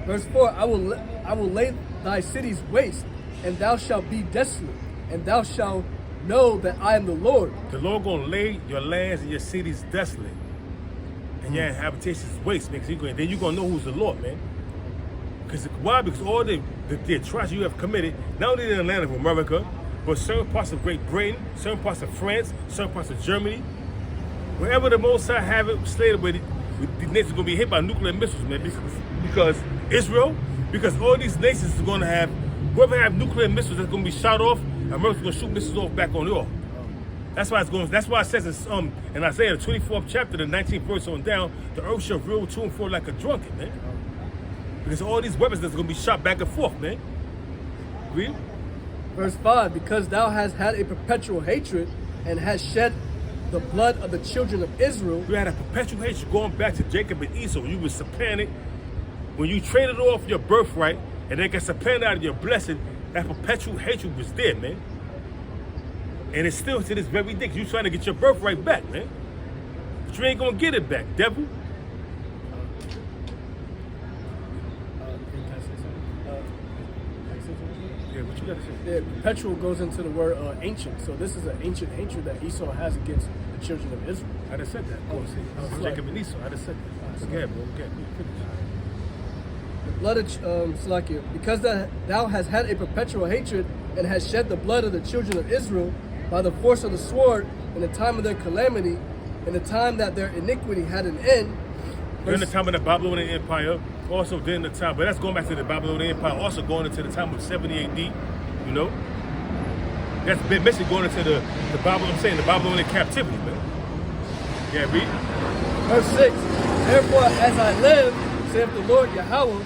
Speaker 5: Verse 4, I will lay thy cities waste, and thou shalt be desolate, and thou shalt know that I am the Lord.
Speaker 2: The Lord gonna lay your lands and your cities desolate, and your habitations waste, man. Then you're gonna know who's the Lord, man. Why? Because all the atrocities you have committed, not only in the land of America, but certain parts of Great Britain, certain parts of France, certain parts of Germany, wherever the Most High have it slated with, the nations are going to be hit by nuclear missiles, man. Because Israel, because all these nations are going to have, whoever have nuclear missiles that's going to be shot off, America's going to shoot missiles off back on the earth. That's why That's why it says in Isaiah, the 24th chapter, the 19th verse on down, the earth shall reel to and fro like a drunken, man. Because all these weapons that's going to be shot back and forth, man. Read.
Speaker 5: Verse 5, because thou hast had a perpetual hatred and hast shed the blood of the children of Israel.
Speaker 2: You had a perpetual hatred going back to Jacob and Esau. You were supplanted. When you traded off your birthright and they got supplanted out of your blessing, that perpetual hatred was there, man. And it's still to this very day. You trying to get your birthright back, man. But you ain't gonna get it back, devil. Yeah, what you gotta say?
Speaker 5: Yeah, perpetual goes into the word ancient. So this is an ancient hatred that Esau has against the children of Israel.
Speaker 2: I just said that. Oh, see, Jacob and Esau. I just said that. Okay, bro. Okay,
Speaker 5: The blood of Salakia, because thou hast had a perpetual hatred and hast shed the blood of the children of Israel by the force of the sword in the time of their calamity, in the time that their iniquity had an end.
Speaker 2: During the time of the Babylonian Empire, also during the time, but that's going back to the Babylonian Empire, also going into the time of 70 AD, you know? That's basically going into the Babylonian captivity, man. Yeah, read.
Speaker 5: Verse 6, therefore as I live, saith the Lord Yahweh,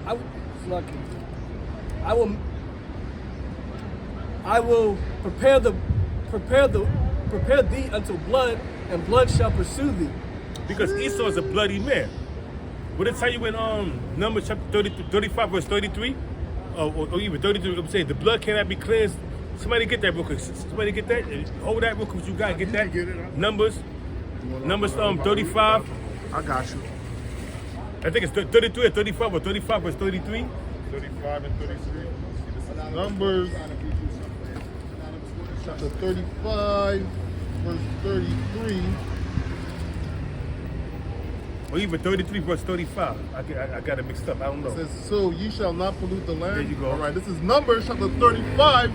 Speaker 5: I will prepare thee unto blood, and blood shall pursue thee.
Speaker 2: Because Esau is a bloody man. What it tell you in Numbers chapter 35, verse 33? Or even 33, I'm saying the blood cannot be cleansed. Somebody get that real quick. Somebody get that. Hold that real quick. You gotta get that. Numbers 35.
Speaker 3: I got you.
Speaker 2: I think it's 33 or 35 or 35 verse 33.
Speaker 3: 35 and 33. Numbers chapter 35, verse 33.
Speaker 2: Or even 33 verse 35. I got it mixed up. I don't know.
Speaker 3: It says, so ye shall not pollute the land.
Speaker 2: There you go.
Speaker 3: All right, this is Numbers chapter 35,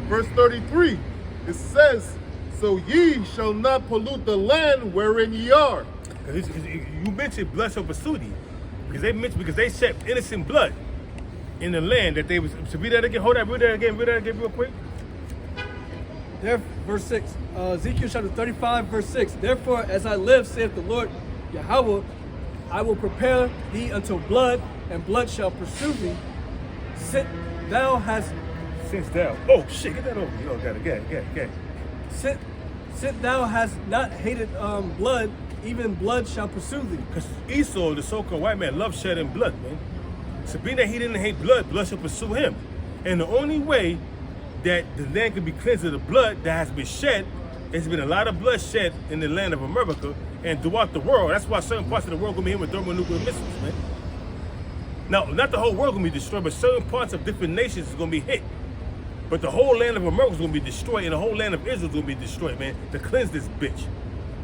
Speaker 3: verse 33. It says, so ye shall not pollute the land wherein ye are.
Speaker 2: You mentioned blood shall pursue thee. Because they shed innocent blood in the land that they was. So read that again. Hold that. Read that again real quick.
Speaker 5: There, verse 6, Ezekiel chapter 35, verse 6. Therefore, as I live, saith the Lord Yahweh, I will prepare thee unto blood, and blood shall pursue thee. Since thou.
Speaker 2: Oh shit! Get that over. You don't got it. Get it.
Speaker 5: Since thou hast not hated blood, even blood shall pursue thee.
Speaker 2: Because Esau, the so-called white man, loved shedding blood, man. So being that he didn't hate blood, blood shall pursue him. And the only way that the land can be cleansed of the blood that has been shed, there's been a lot of blood shed in the land of America and throughout the world. That's why certain parts of the world going to be hit with thermonuclear missiles, man. Now, not the whole world going to be destroyed, but certain parts of different nations is going to be hit. But the whole land of America is going to be destroyed, and the whole land of Israel is going to be destroyed, man, to cleanse this bitch.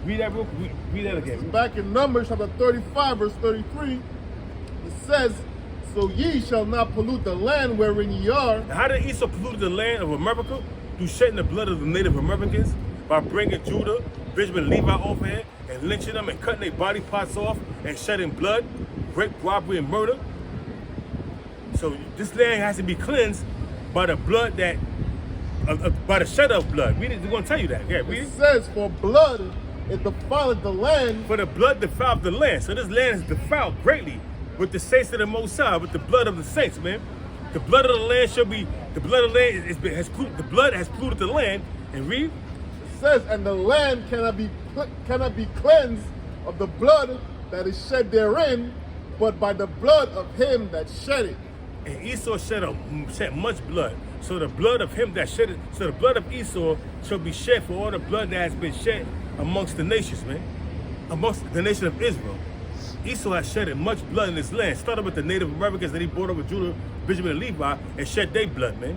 Speaker 2: Read that real quick. Read that again.
Speaker 3: Back in Numbers chapter 35, verse 33, it says, so ye shall not pollute the land wherein ye are.
Speaker 2: Now, how did Esau pollute the land of America? Through shedding the blood of the Native Americans, by bringing Judah, Benjamin, Levi over here, and lynching them and cutting their body parts off and shedding blood, rape, robbery, and murder. So this land has to be cleansed by the blood that, by the shed of blood. We're going to tell you that. Yeah,
Speaker 3: it says, for blood it defileth the land.
Speaker 2: For the blood defiled the land. So this land is defiled greatly with the saints of the Most High, with the blood of the saints, man. The blood of the land shall be, the blood of the land the blood has polluted the land. And read.
Speaker 3: It says, and the land cannot be cleansed of the blood that is shed therein, but by the blood of him that shed it.
Speaker 2: And Esau shed much blood. So the blood of him that shed it, so the blood of Esau shall be shed for all the blood that has been shed amongst the nations, man. Amongst the nation of Israel. Esau has shedded much blood in this land. Started with the Native Americans that he brought over Judah, Benjamin, and Levi, and shed their blood, man.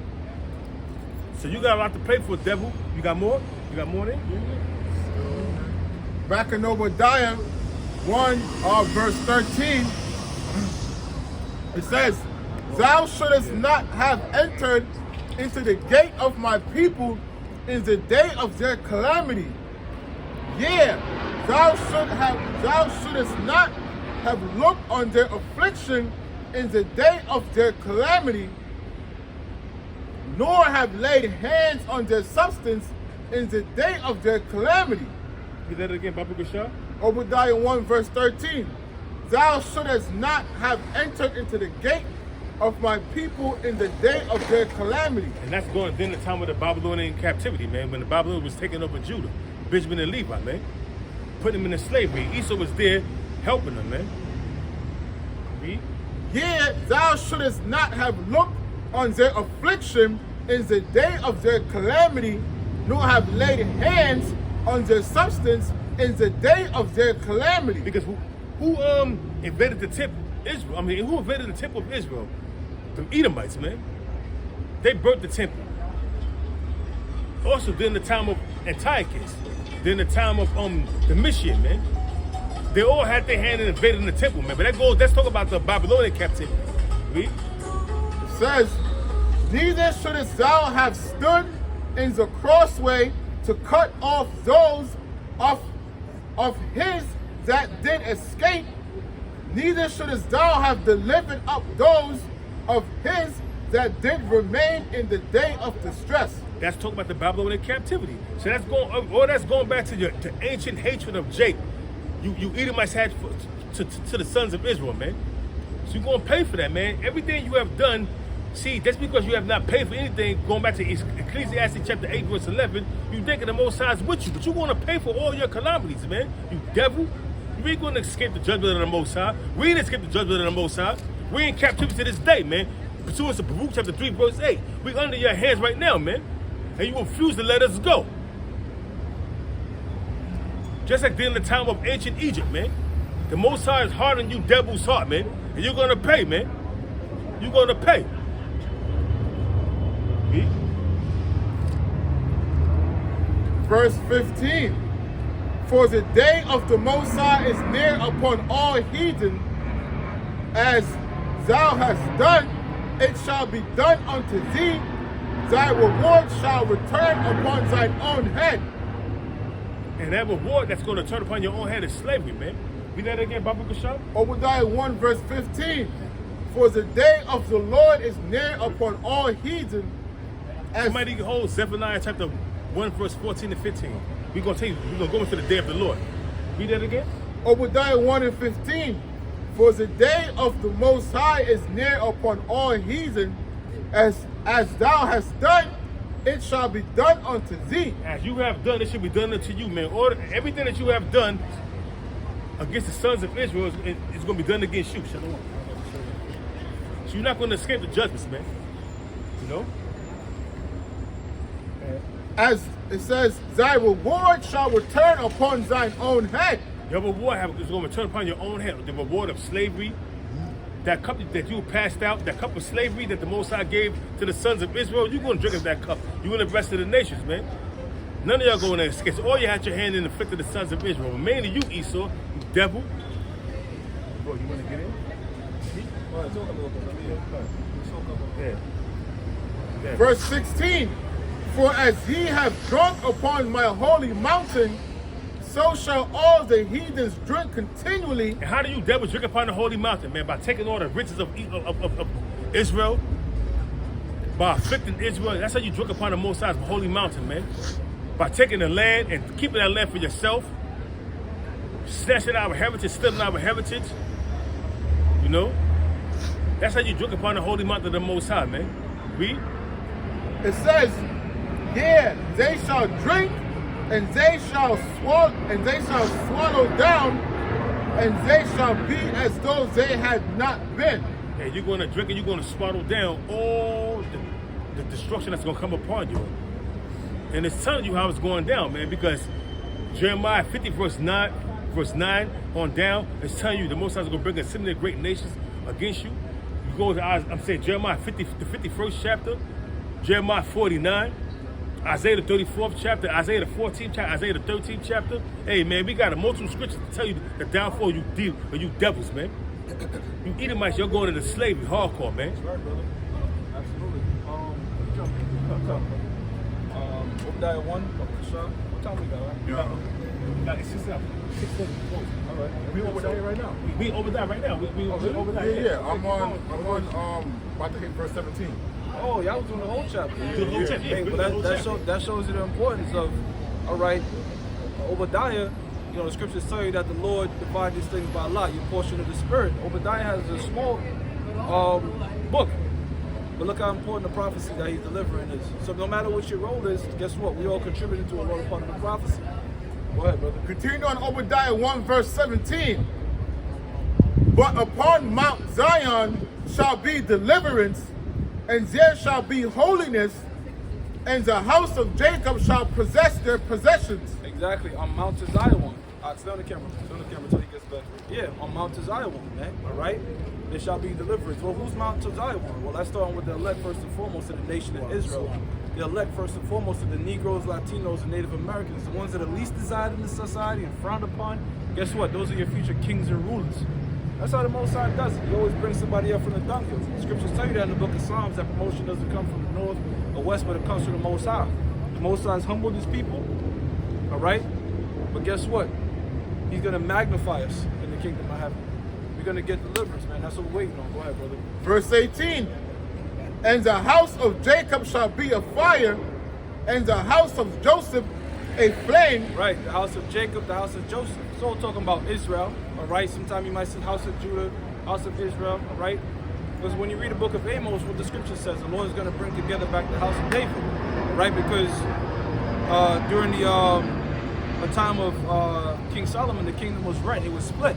Speaker 2: So you got a lot to pay for, devil. You got more? You got more there?
Speaker 4: Back in Obadiah 1, verse 13, it says, thou shouldest not have entered into the gate of my people in the day of their calamity. Yeah, thou shouldest not have looked on their affliction in the day of their calamity, nor have laid hands on their substance in the day of their calamity.
Speaker 2: Read that again, Baba Gashar.
Speaker 4: Obadiah 1, verse 13. Thou shouldest not have entered into the gate of my people in the day of their calamity.
Speaker 2: And that's going during the time of the Babylonian captivity, man, when the Babylon was taking over Judah, Benjamin and Levi, man, putting them into slavery. Esau was there helping them, man. Read.
Speaker 4: Yea, thou shouldest not have looked on their affliction in the day of their calamity, nor have laid hands on their substance in the day of their calamity.
Speaker 2: Because who invaded the tip Israel? I mean, who invaded the temple of Israel? The Edomites, man. They burnt the temple. Also, during the time of Antiochus, during the time of Domitian, man, they all had their hand in invading the temple, man. But let's talk about the Babylonian captivity. Read.
Speaker 4: It says, neither shouldest thou have stood in the crossway to cut off those of his that did escape, neither shouldest thou have delivered up those of his that did remain in the day of distress.
Speaker 2: That's talking about the Babylonian captivity. So that's going back to ancient hatred of Jacob. You Edomites had to the sons of Israel, man. So you're going to pay for that, man. Everything you have done, see, that's because you have not paid for anything. Going back to Ecclesiastes chapter 8, verse 11, you think the Most High is with you, but you're going to pay for all your calamities, man. You devil. You ain't going to escape the judgment of the Most High. We ain't escape the judgment of the Most High. We in captivity to this day, man. Pursuant to Baruch chapter 3, verse 8. We under your hands right now, man. And you refuse to let us go. Just like during the time of ancient Egypt, man. The Most High is hardening you devil's heart, man. And you're going to pay, man. You're going to pay. Read.
Speaker 4: Verse 15. For the day of the Most High is near upon all heathen, as thou hast done, it shall be done unto thee. Thy reward shall return upon thine own head.
Speaker 2: And that reward that's going to turn upon your own head is slavery, man. Read that again, Baba Kushab.
Speaker 4: Obadiah 1 verse 15. For the day of the Lord is near upon all heathen.
Speaker 2: Somebody can hold Zephaniah chapter 1 verse 14 to 15. We're going to go into the day of the Lord. Read that again.
Speaker 4: Obadiah 1 and 15. For the day of the Most High is near upon all heathen, as thou hast done, it shall be done unto thee.
Speaker 2: As you have done, it should be done unto you, man. Everything that you have done against the sons of Israel is going to be done against you. Shalom. So you're not going to escape the judgments, man. You know?
Speaker 4: As it says, thy reward shall return upon thine own head.
Speaker 2: Your reward is going to return upon your own head. The reward of slavery, that cup that you passed out, that cup of slavery that the Most High gave to the sons of Israel, you're going to drink of that cup. You and the rest of the nations, man. None of y'all going to escape. So all you had your hand in the fifth of the sons of Israel. But mainly you, Esau, you devil. Bro, you want to get in? Yeah.
Speaker 4: Verse 16. For as ye have drunk upon my holy mountain, so shall all the heathens drink continually.
Speaker 2: And how do you devils drink upon the holy mountain, man? By taking all the riches of Israel, by afflicting Israel. That's how you drink upon the Most High's holy mountain, man. By taking the land and keeping that land for yourself, snatching our heritage, stealing our heritage. You know? That's how you drink upon the holy mountain of the Most High, man. Read.
Speaker 4: It says, yeah, they shall drink, and they shall swallow down, and they shall be as though they had not been.
Speaker 2: And you're going to drink and you're going to swallow down all the destruction that's going to come upon you. And it's telling you how it's going down, man, because Jeremiah 50 verse 9 on down, it's telling you the Most High is going to bring a similar great nations against you. You go to Jeremiah 50, the 51st chapter, Jeremiah 49, Isaiah the 34th chapter, Isaiah the 14th chapter, Isaiah the 13th chapter. Hey, man, we got a multiple scriptures to tell you the downfall you devils, man. You Edomites, you're going into slavery hardcore, man.
Speaker 6: That's right, brother. Absolutely. Obadiah 1, what time we got, right?
Speaker 2: It's 6:30.
Speaker 6: All right. We Obadiah right now.
Speaker 2: We over there right now. We over there.
Speaker 4: Yeah, I'm on about to hit verse 17.
Speaker 6: Oh, y'all was doing the whole chapter.
Speaker 2: The whole chapter, yeah.
Speaker 6: Hey, but that shows you the importance of, all right, Obadiah, you know, the scriptures tell you that the Lord divided these things by lot, your portion of the Spirit. Obadiah has a small book. But look how important the prophecy that he's delivering is. So no matter what your role is, guess what? We all contributed to a role part of the prophecy. Go ahead, brother.
Speaker 4: Continue on Obadiah 1 verse 17. But upon Mount Zion shall be deliverance, and there shall be holiness, and the house of Jacob shall possess their possessions.
Speaker 6: Exactly, on Mount Zion. Stay on the camera. Stay on the camera until he gets back. Yeah, on Mount Zion, man. All right? There shall be deliverance. Well, who's Mount Zion? Well, let's start with the elect first and foremost of the nation of Israel. The elect first and foremost of the Negroes, Latinos, and Native Americans, the ones that are least desired in the society and frowned upon. Guess what? Those are your future kings and rulers. That's how the Most High does it. He always brings somebody up from the dunghill. The scriptures tell you that in the book of Psalms, that promotion doesn't come from the north or west, but it comes from the Most High. The Most High has humbled his people, all right? But guess what? He's going to magnify us in the kingdom of heaven. We're going to get deliverance, man. That's what we're waiting on. Go ahead, brother.
Speaker 4: Verse 18. And the house of Jacob shall be a fire, and the house of Joseph a flame.
Speaker 6: Right, the house of Jacob, the house of Joseph. So we're talking about Israel, all right? Sometimes you might say house of Judah, house of Israel, all right? Because when you read the book of Amos, what the scripture says, the Lord is going to bring together back the house of David, right? Because during the time of King Solomon, the kingdom was rent, it was split,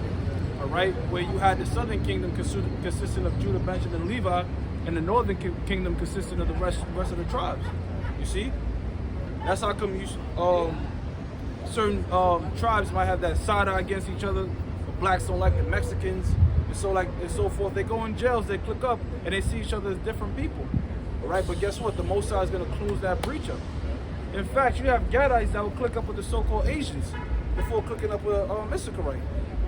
Speaker 6: all right? Where you had the southern kingdom consisting of Judah, Benjamin, Levi, and the northern kingdom consisting of the rest of the tribes. You see? That's how come certain tribes might have that side eye against each other. The blacks don't like the Mexicans, and so forth. They go in jails, they click up, and they see each other as different people. All right, but guess what? The Most High is going to close that breach up. In fact, you have Gadites that will click up with the so-called Asians before clicking up with Issacharite.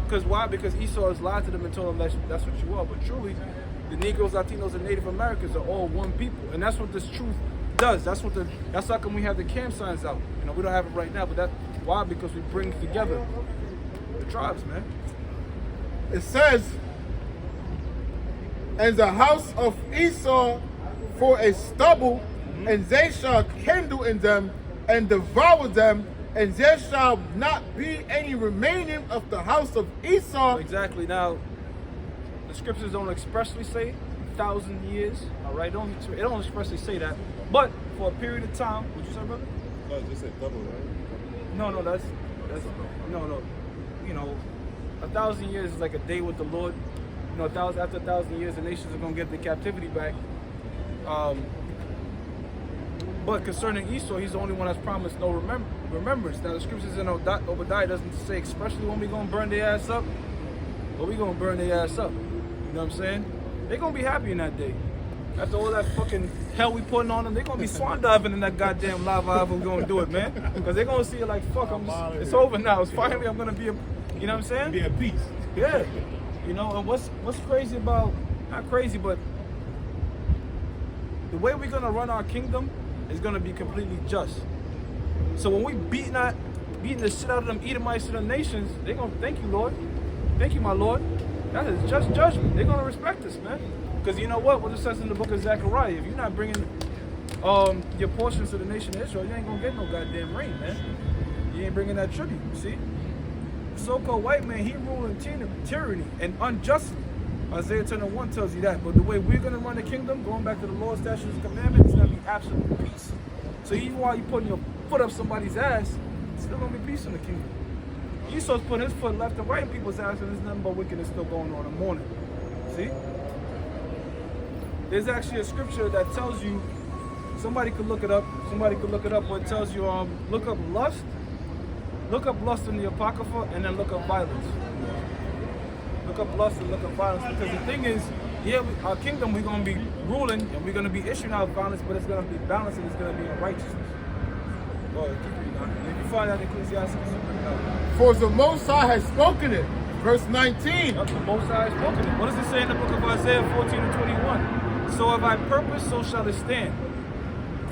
Speaker 6: Because why? Because Esau has lied to them and told them that's what you are. But truly, the Negroes, Latinos, and Native Americans are all one people, and that's what this truth does. That's how come we have the camp signs out. You know, we don't have it right now, but that's why, because we bring together the tribes, man.
Speaker 4: It says, and the house of Esau for a stubble, and they shall kindle in them and devour them, and there shall not be any remaining of the house of Esau.
Speaker 6: Exactly. Now, the scriptures don't expressly say 1,000 years, all right? It don't expressly say that, but for a period of time. What you say, brother?
Speaker 3: No, just said double, right?
Speaker 6: No, that's no. You know, 1,000 years is like a day with the Lord. You know, after 1,000 years, the nations are gonna get the captivity back. But concerning Esau, he's the only one that's promised no remembrance. Now the scriptures in Obadiah doesn't say expressly when we gonna burn their ass up, but we gonna burn their ass up. You know what I'm saying? They're gonna be happy in that day. After all that fucking hell we putting on them, they're gonna be swan diving in that goddamn lava. However we're gonna do it, man. Because they're gonna see it like, fuck, it's over now. It's finally, I'm gonna be you know what I'm saying?
Speaker 2: Be at peace.
Speaker 6: Yeah. You know, and what's crazy about, not crazy, but the way we're gonna run our kingdom is gonna be completely just. So when we beating the shit out of them Edomites to the nations, they're gonna thank you, Lord. Thank you, my Lord. That is just judgment. They're gonna respect us, man. Because you know what it says in the book of Zechariah, if you're not bringing your portions to the nation of Israel, you ain't gonna get no goddamn rain, man. You ain't bringing that tribute, see? The so-called white man, he ruling tyranny and unjustly. Isaiah 10:1 tells you that. But the way we're gonna run the kingdom, going back to the law, statutes, and commandments, it's gonna be absolute peace. So even while you're putting your foot up somebody's ass, it's still gonna be peace in the kingdom. Esau's putting his foot left and right in people's ass, and there's nothing but wickedness still going on in the morning. See? There's actually a scripture that tells you, somebody could look it up, where it tells you, look up lust in the Apocrypha, and then look up violence. Look up lust and look up violence, because the thing is, yeah, our kingdom, we're going to be ruling, and we're going to be issuing out violence, but it's going to be balanced, and it's going to be in righteousness. Go ahead, keep reading. If you find that in Ecclesiastes,
Speaker 4: For the Most High has spoken it. Verse 19.
Speaker 6: the Most High has spoken it. What does it say in the book of Isaiah 14:21? So have I purposed, so shall it stand.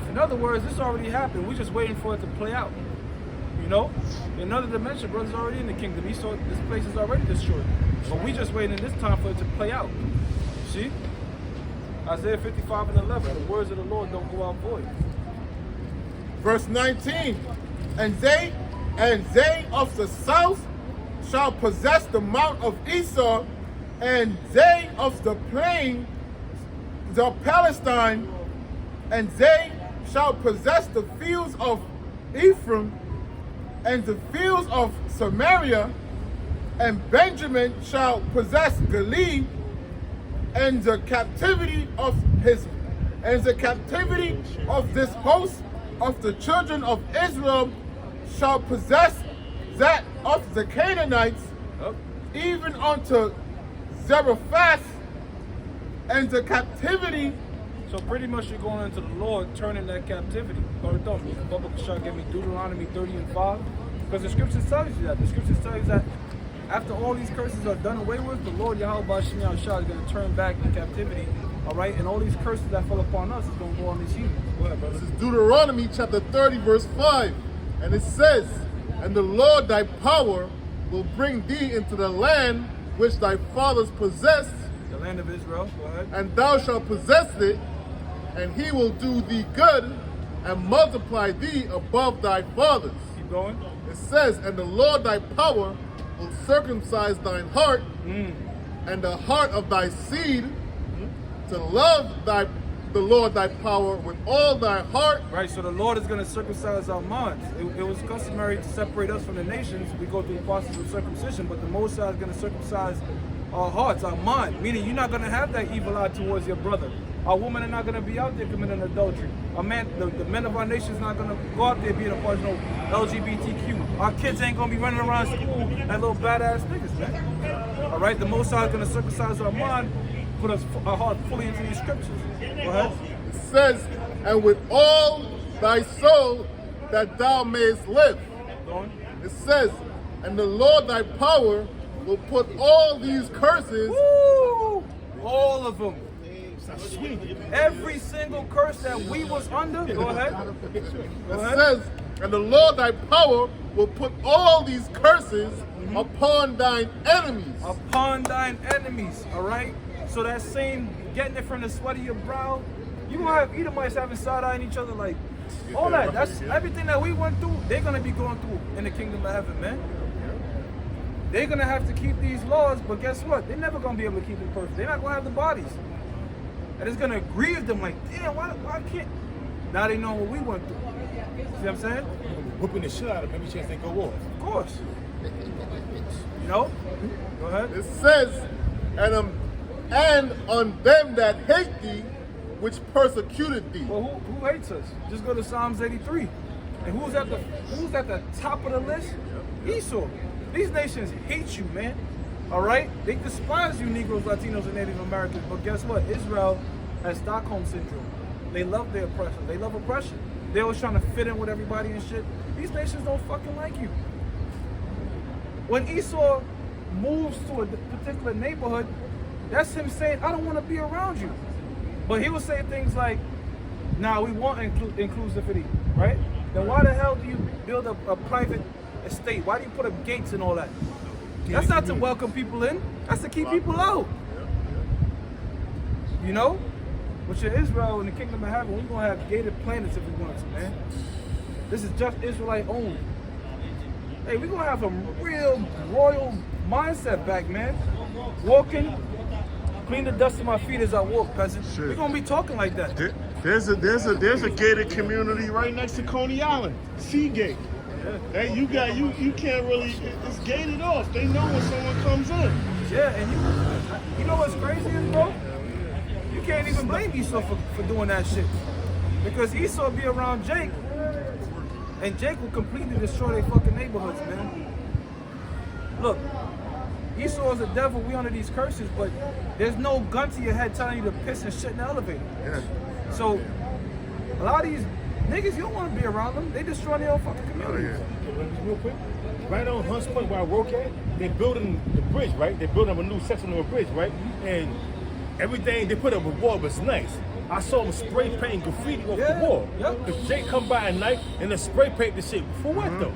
Speaker 6: In other words, this already happened. We're just waiting for it to play out. You know? In another dimension, brother's already in the kingdom. He saw this place is already destroyed. But we just waiting in this time for it to play out. See? Isaiah 55:11. The words of the Lord don't go out void.
Speaker 4: Verse 19. And they of the south shall possess the mount of Esau, and they of the plain, the Palestine, and they shall possess the fields of Ephraim, and the fields of Samaria, and Benjamin shall possess Gilead, and the captivity of this host of the children of Israel shall possess that of the Canaanites, even unto Zarephath, and the captivity.
Speaker 6: So pretty much you're going into the Lord, turning that captivity. Go to Don't me. The book shall give me Deuteronomy 30 and 5. Because the scriptures tells you that. The scriptures tell you that after all these curses are done away with, the Lord Yahweh Bashim Yahushua is going to turn back the captivity. All right? And all these curses that fell upon us is going to go on these heathens. Go ahead, brother.
Speaker 3: This is Deuteronomy chapter 30, verse 5. And it says, and the Lord thy power will bring thee into the land which thy fathers possessed,
Speaker 6: The land of Israel. Go ahead.
Speaker 3: and thou shalt possess it, and he will do thee good and multiply thee above thy fathers.
Speaker 6: Keep going.
Speaker 3: It says, and the Lord thy power will circumcise thine heart and the heart of thy seed to love the Lord thy power with all thy heart.
Speaker 6: Right, so the Lord is going to circumcise our minds. It was customary to separate us from the nations. We go through the process of circumcision, but the Most High is going to circumcise our hearts, our mind. Meaning you're not going to have that evil eye towards your brother. Our women are not going to be out there committing adultery. Our man, the men of our nation is not going to go out there being a part of no LGBTQ. Our kids ain't going to be running around school and little badass niggas, man. All right, the Most High is going to circumcise our mind, put our heart fully into these scriptures. Go ahead.
Speaker 3: It says, and with all thy soul that thou mayest live.
Speaker 6: Go on.
Speaker 3: It says, and the Lord thy power will put all these curses.
Speaker 6: Woo! All of them. Every single curse that we was under. Go ahead. Go
Speaker 3: It
Speaker 6: ahead.
Speaker 3: says, and the Lord thy power will put all these curses upon thine enemies.
Speaker 6: Upon thine enemies. All right. So that same getting it from the sweat of your brow, you gonna have Edomites having side-eyeing each other like all that. That's everything that we went through. They're gonna be going through in the kingdom of heaven, man. They're gonna have to keep these laws, but guess what? They're never gonna be able to keep them perfect. They're not gonna have the bodies, and it's gonna grieve them. Like, damn, why can't? Now they know what we went through. See what I'm saying?
Speaker 2: Whooping the shit out of them every chance they go off.
Speaker 6: Of course. You know? Go ahead.
Speaker 3: It says, and on them that hate thee, which persecuted thee.
Speaker 6: Well, who hates us? Just go to Psalms 83. And who's at the top of the list? Esau. These nations hate you, man. All right? They despise you Negroes, Latinos, and Native Americans. But guess what? Israel has Stockholm Syndrome. They love their oppression. They love oppression. They're always trying to fit in with everybody and shit. These nations don't fucking like you. When Esau moves to a particular neighborhood, that's him saying, I don't want to be around you. But he will say things like, nah, we want inclusivity, right? Then why the hell do you build a private estate? Why do you put up gates and all that? That's not to welcome people in. That's to keep people out. You know? But in Israel, in the kingdom of heaven, we're going to have gated planets if we want to, man. This is just Israelite owned. Hey, we're going to have a real royal mindset back, man. Walking, clean the dust of my feet as I walk, peasant.
Speaker 1: Shit.
Speaker 6: We're going to be talking like that.
Speaker 1: There's a gated community right next to Coney Island, Seagate. Hey, you can't really. It's gated off. They know when someone comes in.
Speaker 6: Yeah, and you know what's crazy is, bro? You can't even blame Esau for doing that shit. Because Esau be around Jake, and Jake will completely destroy their fucking neighborhoods, man. Look, Esau is the devil, we under these curses, but there's no gun to your head telling you to piss and shit in the elevator.
Speaker 3: Yeah.
Speaker 6: So, a lot of these niggas, you don't want to be around them. They destroy their own fucking communities.
Speaker 2: Real quick, right on Hunts Point where I work at, they're building the bridge, right? They're building up a new section of a bridge, right? And everything they put up a wall was nice. I saw them spray painting graffiti off the wall.
Speaker 6: Yep.
Speaker 2: Cause Jake come by at night and they spray paint the shit. For what though?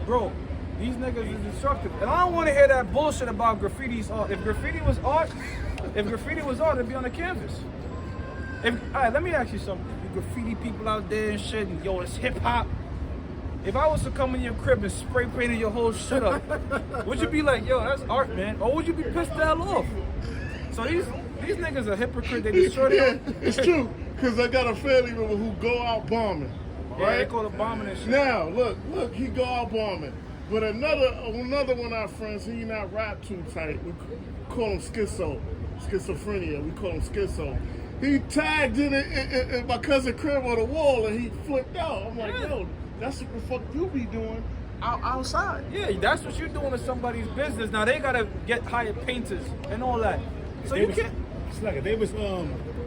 Speaker 6: Bro, these niggas is destructive. And I don't want to hear that bullshit about graffiti's art. If graffiti was art, it'd be on the canvas. All right, let me ask you something. You graffiti people out there and shit, and yo, it's hip hop. If I was to come in your crib and spray painted your whole shit up, would you be like, yo, that's art, man? Or would you be pissed the hell off? So these niggas are hypocrite. They destroy
Speaker 1: Yeah,
Speaker 6: them.
Speaker 1: it's true. Because I got a family member who go out bombing.
Speaker 6: Yeah,
Speaker 1: Right?
Speaker 6: they call it bombing and shit.
Speaker 1: Now, look, he go out bombing. But another one of our friends, he not rap too tight. We call him schizophrenia. We call him schizo. He tagged in my cousin crib on the wall and he flipped out. I'm like, yo, that's what the fuck you be doing outside.
Speaker 6: Yeah, that's what you're doing to somebody's business. Now they gotta get hired painters and all that. So you can't.
Speaker 2: It's like they was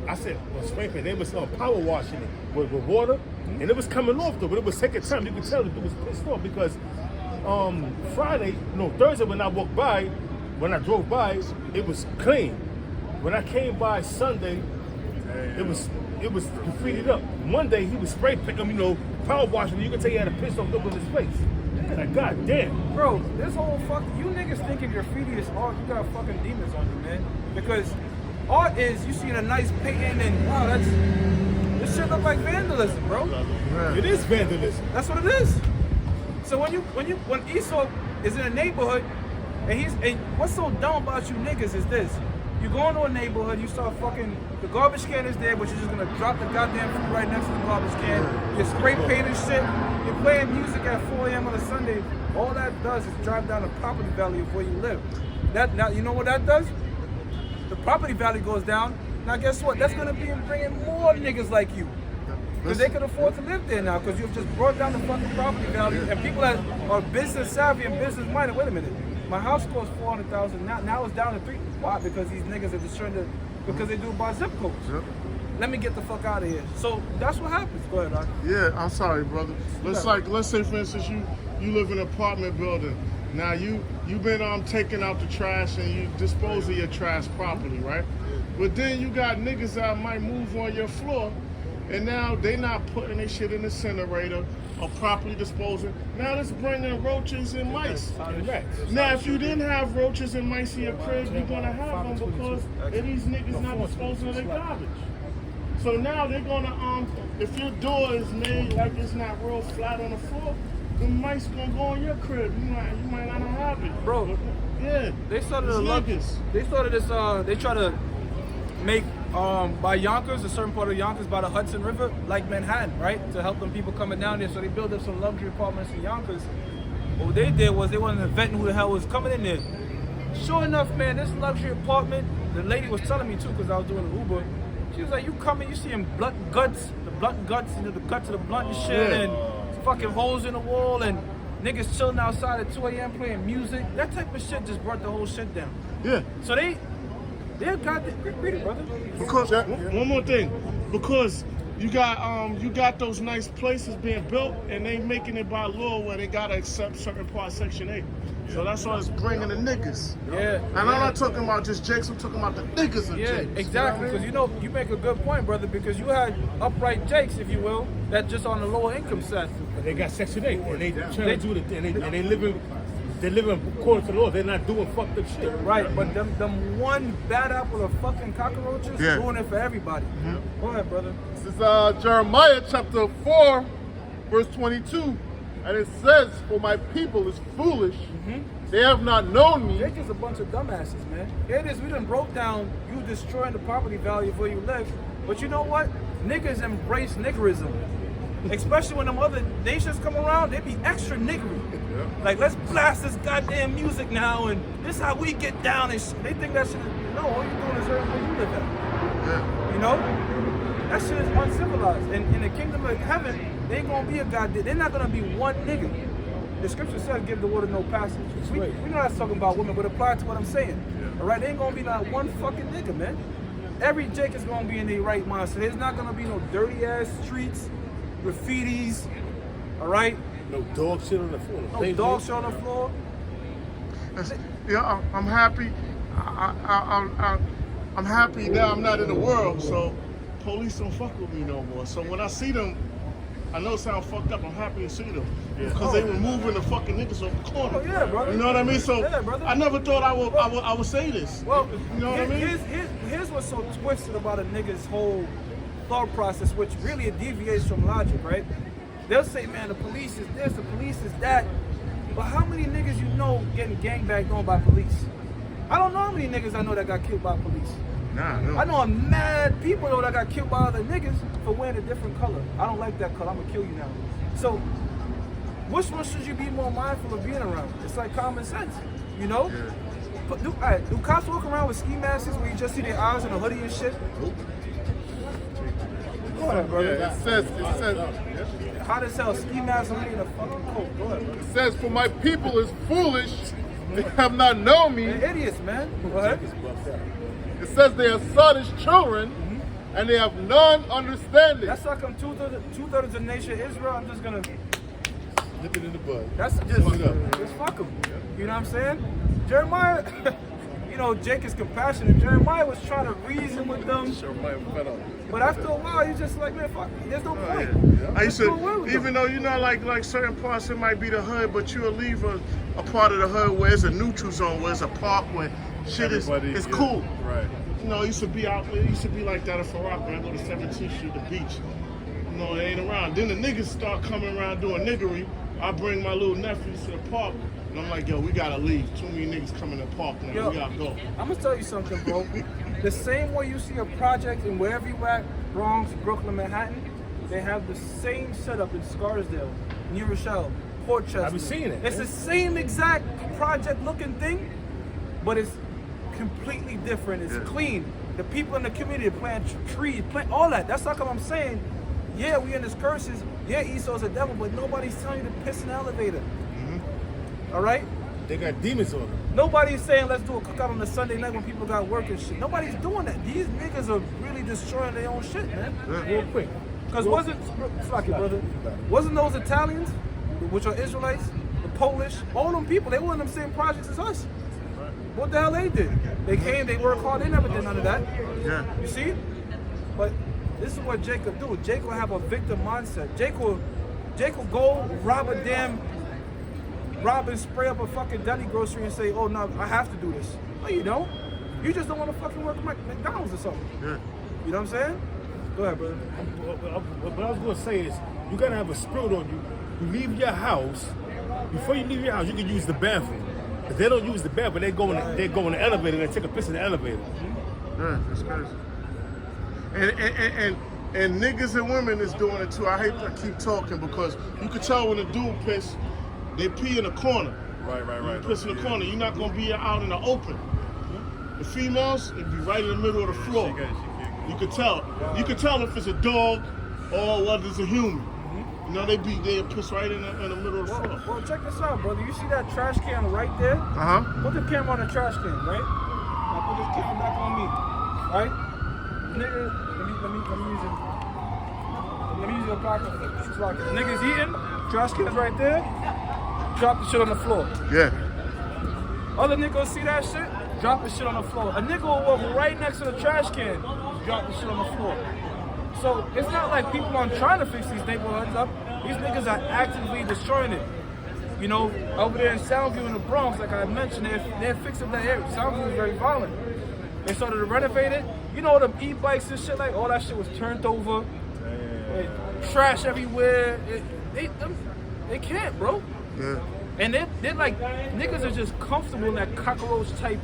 Speaker 2: I said spray paint. They was power washing it with water, and it was coming off though. But it was second time. You could tell that it was pissed off because Thursday when I drove by, it was clean. When I came by Sunday, it was graffitied up. Monday he was spray painting, power washing. You could tell he had a piss off look on his face. Like, God damn.
Speaker 6: Bro, this whole you niggas thinking graffiti is art, you got fucking demons on you, man. Because art is, you see a nice painting and wow, this shit look like vandalism, bro.
Speaker 2: It is vandalism.
Speaker 6: That's what it is. So when Esau is in a neighborhood and what's so dumb about you niggas is this. You go into a neighborhood, you start fucking, the garbage can is there, but you're just gonna drop the goddamn food right next to the garbage can. You're spray painting shit. You're playing music at 4 a.m. on a Sunday. All that does is drive down the property value of where you live. Now, you know what that does? The property value goes down. Now, guess what? That's gonna be bringing more niggas like you. Because they can afford to live there now, because you've just brought down the fucking property value. And people that are business savvy and business minded, wait a minute. My house costs $400,000. Now it's down to $300,000. Why? Because these niggas are just trying to, because they do it by zip codes.
Speaker 1: Yep.
Speaker 6: Let me get the fuck out of here. So that's what happens. Go ahead, Doc.
Speaker 1: Yeah, I'm sorry, brother. Let's say for instance you live in an apartment building. Now you've been taking out the trash and you dispose of your trash properly, right? But then you got niggas that might move on your floor, and now they not putting their shit in the incinerator or properly disposing. Now let's bring in roaches and mice. Now if you didn't have roaches and mice in your crib, you're gonna have them because these niggas not disposing of their garbage. So now they're gonna if your door is made like it's not real flat on the floor, the mice gonna go in your crib. You might not have it,
Speaker 6: Bro.
Speaker 1: Yeah.
Speaker 6: They started
Speaker 1: It's
Speaker 6: They started this. They try to make by Yonkers, a certain part of Yonkers, by the Hudson River, like Manhattan, right? To help them people coming down there. So they built up some luxury apartments in Yonkers. But what they did was they wanted to vet who the hell was coming in there. Sure enough, man, this luxury apartment, the lady was telling me too, because I was doing an Uber. She was like, you coming, you seeing blunt guts, the guts of the blunt and shit, and fucking holes in the wall, and niggas chilling outside at 2 a.m. playing music. That type of shit just brought the whole shit down.
Speaker 1: Yeah.
Speaker 6: So they got the read it, brother.
Speaker 1: Because one more thing, because you got those nice places being built, and they making it by law where they gotta accept certain parts Section 8. So that's why it's bringing the niggas.
Speaker 6: Yeah.
Speaker 1: And I'm not talking about just Jakes, I'm talking about the niggas of
Speaker 6: Yeah,
Speaker 1: Jakes.
Speaker 6: exactly. Because you make a good point, brother. Because you had upright Jakes, if you will, that just on the lower income set.
Speaker 2: But they got Section 8, and they trying to do it, and they living according to the law. They're not doing fucked up shit.
Speaker 6: Right, but them one bad apple of fucking cockroaches ruin it for everybody.
Speaker 1: Mm-hmm.
Speaker 6: Go ahead, brother.
Speaker 3: This is Jeremiah chapter 4, verse 22. And it says, for my people is foolish. They have not known me.
Speaker 6: They're just a bunch of dumbasses, man. It is, we done broke down you destroying the property value of where you live. But you know what? Niggas embrace niggerism. Especially when them other nations come around, they be extra niggery. Like, let's blast this goddamn music now, and this is how we get down. And they think that shit is, no, all you're doing is hurting where you live at. You know? That shit is uncivilized. And in the kingdom of heaven, they ain't gonna be a god. They're not gonna be one nigga. The scripture says, give the water no passage. We know that's talking about women, but apply it to what I'm saying. All right? They ain't gonna be like one fucking nigga, man. Every Jake is gonna be in their right mind. So there's not gonna be no dirty ass streets, graffitis, all right?
Speaker 2: No dog shit on the floor.
Speaker 6: No dog shit on the floor.
Speaker 1: Yeah, I'm happy. I'm happy now I'm not in the world, so police don't fuck with me no more. So when I see them, I know it sounds fucked up. I'm happy to see them because they removing the fucking niggas off the corner.
Speaker 6: Oh yeah, brother.
Speaker 1: You know what I mean? So
Speaker 6: yeah, brother.
Speaker 1: I never thought I would say this.
Speaker 6: Well,
Speaker 1: you know what I mean?
Speaker 6: Here's what's so twisted about a nigga's whole thought process, which really it deviates from logic, right? they'll say, man, the police is this, the police is that. But how many niggas you know getting gangbanged on by police? I don't know how many niggas I know that got killed by police.
Speaker 1: Nah, no.
Speaker 6: I know a mad people though that got killed by other niggas for wearing a different color. I don't like that color. I'm gonna kill you now. So, which one should you be more mindful of being around? It's like common sense, you know?
Speaker 1: Yeah.
Speaker 6: But do cops walk around with ski masks where you just see their eyes and a hoodie and shit? Go ahead, brother.
Speaker 3: Yeah, it says,
Speaker 6: How does hell ski mask and hoodie and a fucking coat? Go ahead, brother.
Speaker 3: it says, for my people is foolish, they have not known me.
Speaker 6: They're idiots, man. Go ahead.
Speaker 3: It says they are sottish children, and they have none understanding.
Speaker 6: That's like I'm two-thirds of the nation of Israel. I'm just gonna
Speaker 3: Nip it in the bud.
Speaker 6: That's just fuck them. You know what I'm saying? Jeremiah, you know, Jake is compassionate. Jeremiah was trying to reason with them. But after a while, you just like, man, fuck, there's no point.
Speaker 1: I used
Speaker 6: Let's go away
Speaker 1: to,
Speaker 6: with
Speaker 1: even
Speaker 6: them.
Speaker 1: though you know, like certain parts, it might be the hood, but you'll leave a part of the hood where it's a neutral zone, where it's a park where shit is it's cool.
Speaker 3: Right.
Speaker 1: You know, it used to be out there. It used to be like that in Farrakh when I go to 17th Street, the beach. You know, they ain't around. Then the niggas start coming around doing niggery. I bring my little nephews to the park, and I'm like, yo, we gotta leave. Too many niggas coming to the park now.
Speaker 6: Yo,
Speaker 1: we gotta go.
Speaker 6: I'm gonna tell you something, bro. The same way you see a project in wherever you at, Bronx, Brooklyn, Manhattan, they have the same setup in Scarsdale, New Rochelle, Port Chester.
Speaker 2: I've been seeing it.
Speaker 6: It's the same exact project-looking thing, but it's completely different. It's clean. The people in the community plant trees, plant all that. That's how come I'm saying, yeah, we in this curses. Yeah, Esau's a devil, but nobody's telling you to piss in the elevator. All right?
Speaker 2: They got demons on them.
Speaker 6: Nobody's saying let's do a cookout on a Sunday night when people got work and shit. Nobody's doing that. These niggas are really destroying their own shit, man.
Speaker 2: Real quick.
Speaker 6: Because wasn't those Italians, which are Israelites, the Polish, all them people, they were in them same projects as us. What the hell they did? They came, they worked hard, they never did none of that.
Speaker 1: Yeah.
Speaker 6: You see? But this is what Jacob do. Jacob will have a victim mindset. Jake will go rob and spray up a fucking deli grocery and say, oh no, I have to do this. No, you don't. You just don't want to fucking work at McDonald's or something.
Speaker 1: Yeah.
Speaker 6: You know what I'm saying? Go ahead, brother.
Speaker 2: What I was going to say is, you got to have a spirit on you. You leave your house, before you leave your house, you can use the bathroom. If they don't use the bathroom, they go in the elevator and they take a piss in the elevator.
Speaker 1: Yeah, that's crazy. And niggas and women is doing it too. I hate to keep talking because you can tell when a dude piss, they pee in a corner.
Speaker 3: Right.
Speaker 1: You piss in the corner. You're not gonna be out in the open. The females, it'd be right in the middle of the floor. You could tell. You could tell if it's a dog or whether it's a human. You know, they piss right in the middle of the floor.
Speaker 6: Well, check this out, brother. You see that trash can right there? Put the camera on the trash can, right? Now put this camera back on me, right? Nigga, let me use your pocket. Niggas eating, trash can's right there. Drop the shit on the floor.
Speaker 1: Yeah.
Speaker 6: Other niggas see that shit, drop the shit on the floor. A nigga will walk right next to the trash can, drop the shit on the floor. So it's not like people aren't trying to fix these neighborhoods up. These niggas are actively destroying it. You know, over there in Soundview in the Bronx, like I mentioned, they're fixing that area. Soundview is very violent. They started to renovate it. You know, them e-bikes and shit, like all that shit was turned over. Like, trash everywhere. They can't, bro.
Speaker 1: Yeah.
Speaker 6: And they're like, niggas are just comfortable in that cockroach type.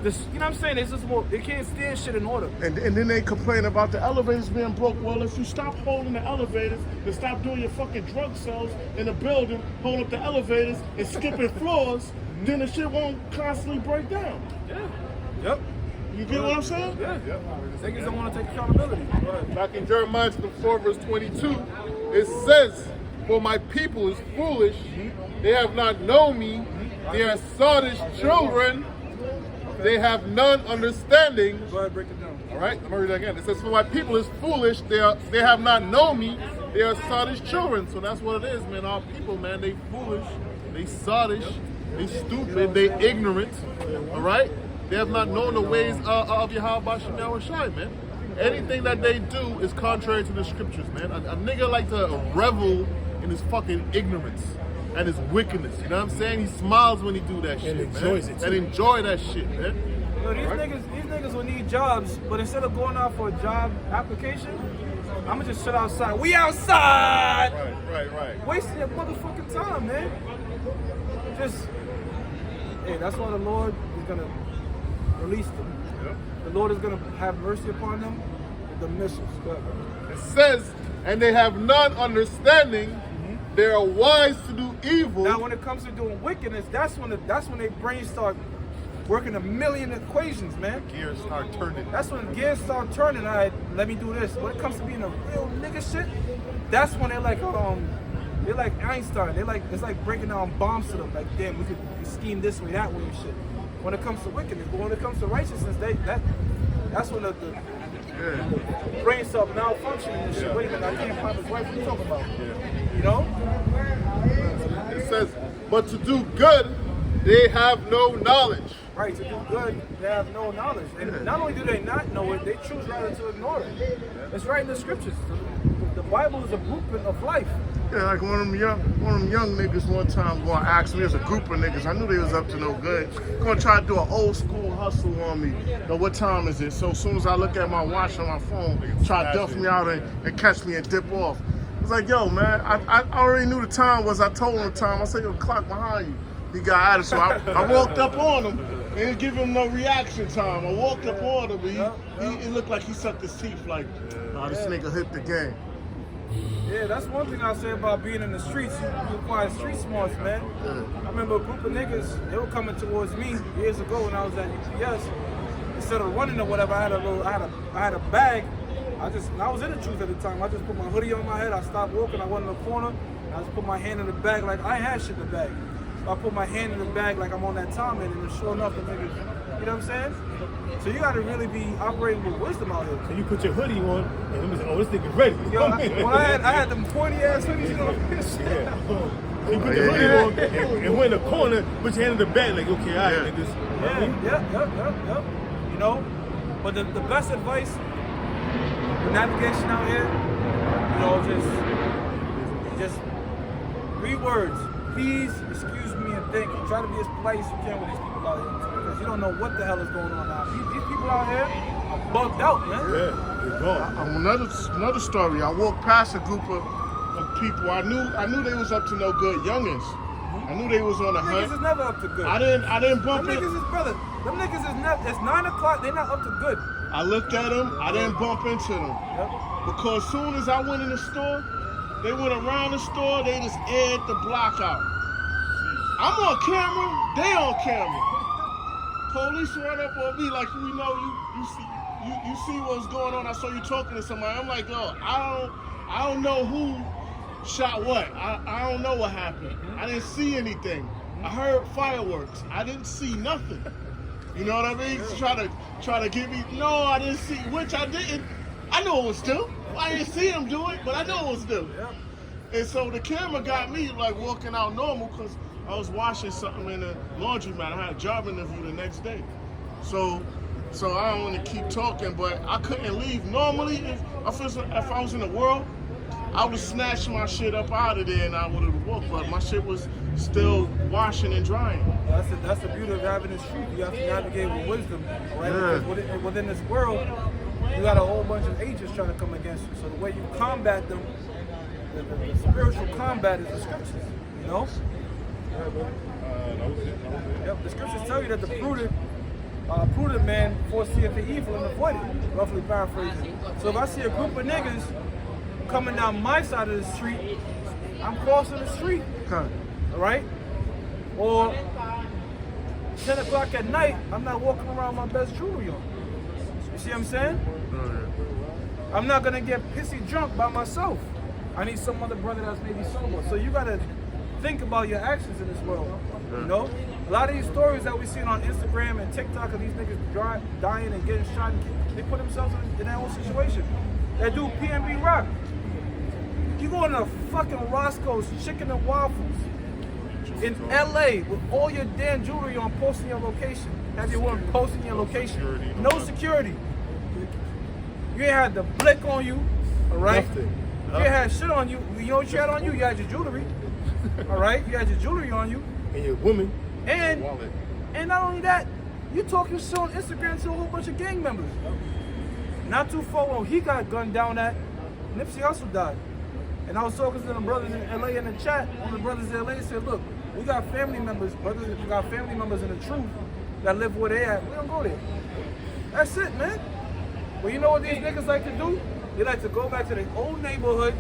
Speaker 6: This, you know what I'm saying? It's just more, they can't stand shit in order.
Speaker 1: And then they complain about the elevators being broke. Well, if you stop holding the elevators and stop doing your fucking drug sales in the building, hold up the elevators and skipping floors, then the shit won't constantly break down.
Speaker 6: Yeah. Yep.
Speaker 1: You get what I'm saying?
Speaker 6: Yeah. Niggas don't want to take accountability.
Speaker 3: Back in Jeremiah 4 verse 22, it says, for my people is foolish, they have not known me, they are sottish children, they have none understanding.
Speaker 6: Go ahead, break it down.
Speaker 3: All right, I'm gonna read that again. It says, for my people is foolish, they have not known me, they are sottish children. So that's what it is, man. Our people, man, they foolish, they sottish, they stupid, they ignorant, all right? They have not known the ways of Yahweh Shem Shai, man. Anything that they do is contrary to the scriptures, man. A nigga like to revel in his fucking ignorance and his wickedness. You know what I'm saying? He smiles when he do that shit, man.
Speaker 2: Enjoys it too.
Speaker 3: And enjoy that shit, man.
Speaker 6: Yo, these niggas will need jobs, but instead of going out for a job application, I'm gonna just sit outside. We outside.
Speaker 1: Right.
Speaker 6: Wasting your motherfucking time, man. Just, hey, that's why the Lord is gonna release them.
Speaker 1: Yep.
Speaker 6: The Lord is gonna have mercy upon them with the missiles. Go ahead, bro.
Speaker 3: It says, and they have none understanding. They are wise to do evil.
Speaker 6: Now, when it comes to doing wickedness, that's when their brains start working a million equations, man.
Speaker 3: Gears start turning.
Speaker 6: That's when gears start turning. All right, let me do this. When it comes to being a real nigga shit, that's when they're like Einstein. It's like breaking down bombs to them. Like, damn, we could scheme this way, that way, and shit. When it comes to wickedness, but when it comes to righteousness, that's when the brain start malfunctioning and shit. Wait a minute, I can't pop his wife. What are you talking about? You know?
Speaker 3: It says, but to do good, they have no knowledge.
Speaker 6: Right, to do good, they have no knowledge. And not only do they not know it, they choose rather to ignore it. It's right in the scriptures. The Bible is a blueprint of life.
Speaker 1: Yeah, like one of them young niggas one time going to ask me, as a group of niggas, I knew they was up to no good, going to try to do an old school hustle on me. But what time is it? So as soon as I look at my watch on my phone, try to duff me out and catch me and dip off. I was like, yo, man, I already knew the time was. I told him the time. I said, yo, clock behind you. He got attitude. I walked up on him and didn't give him no reaction time. I walked up on him, and it looked like he sucked his teeth like, nah, this nigga hit the game.
Speaker 6: Yeah, that's one thing I say about being in the streets. You acquire street smarts, man. I remember a group of niggas, they were coming towards me years ago when I was at UPS. Instead of running or whatever, I had a bag. I was in the truth at the time. I just put my hoodie on my head. I stopped walking. I went in the corner. I just put my hand in the bag like I had shit in the bag. So I put my hand in the bag like I'm on that time, and sure enough, the niggas, you know what I'm saying? So you got to really be operating with wisdom out here.
Speaker 2: So you put your hoodie on, and them say, oh, this nigga's ready.
Speaker 6: Yo, I had them pointy ass hoodies, you know.
Speaker 2: Yeah. You put the hoodie on and went in the corner, put your hand in the bag, like, okay, all right, niggas.
Speaker 6: Yep. You know, but the best advice for navigation out here, you know, just 3 words. Please, excuse me, and thank you. Try to be as polite as you can with these people out here, because you don't know what the hell is going on now. These people out here are bugged out, man.
Speaker 2: Yeah, they're gone.
Speaker 1: Another story. I walked past a group of people. I knew they was up to no good, youngins. I knew they was on a hunt.
Speaker 6: Niggas is never up to good.
Speaker 1: I didn't bump
Speaker 6: them
Speaker 1: it.
Speaker 6: Niggas is brother. Them niggas is never. It's 9 o'clock. They're not up to good.
Speaker 1: I looked at them. I didn't bump into them.
Speaker 6: Yep.
Speaker 1: Because as soon as I went in the store, they went around the store. They just aired the block out. I'm on camera. They on camera. Police run up on me like, we know you see what's going on. I saw you talking to somebody. I'm like, yo, I don't know who shot what. I don't know what happened. I didn't see anything. I heard fireworks. I didn't see nothing. You know what I mean? Try to give me, no, I didn't see, which I didn't. I know it was them. I didn't see them do it, but I know it was them. And so the camera got me like walking out normal because I was washing something in the laundromat. I had a job interview the next day. So I don't want to keep talking, but I couldn't leave. Normally, if I was in the world, I would have snatched my shit up out of there and I would have walked, but my shit was still washing and drying.
Speaker 6: That's the beauty of having this truth. You have to navigate with wisdom, right?
Speaker 1: Yeah.
Speaker 6: Because within this world, you got a whole bunch of agents trying to come against you. So the way you combat them, the spiritual combat is the scriptures, you know? Yep, the scriptures tell you that the prudent man foreseeth the evil and avoid it, roughly paraphrasing. So if I see a group of niggas coming down my side of the street, I'm crossing the street, all right? Or 10 o'clock at night, I'm not walking around with my best jewelry on. You see what I'm saying? I'm not gonna get pissy drunk by myself. I need some other brother that's maybe sober. So you gotta think about your actions in this world, you know? A lot of these stories that we see on Instagram and TikTok of these niggas dying and getting shot, they put themselves in their own situation. That dude PNB Rock, you go to fucking Roscoe's Chicken and Waffles in LA with all your damn jewelry on, posting your location. Have your woman posting your location. No security. You ain't had the blick on you, all right?
Speaker 2: Nothing.
Speaker 6: You ain't had shit on you. You know what you had on you? You had your jewelry, all right? You had your jewelry on you.
Speaker 2: And your woman.
Speaker 6: And not only that, you talking shit on Instagram to a whole bunch of gang members. Not too far long, he got gunned down at Nipsey Hussle died. And I was talking to the brothers in LA in the chat. One of the brothers in LA said, look, we got family members, brothers, we got family members in the truth that live where they at. We don't go there. That's it, man. Well, you know what these niggas like to do? They like to go back to their old neighborhood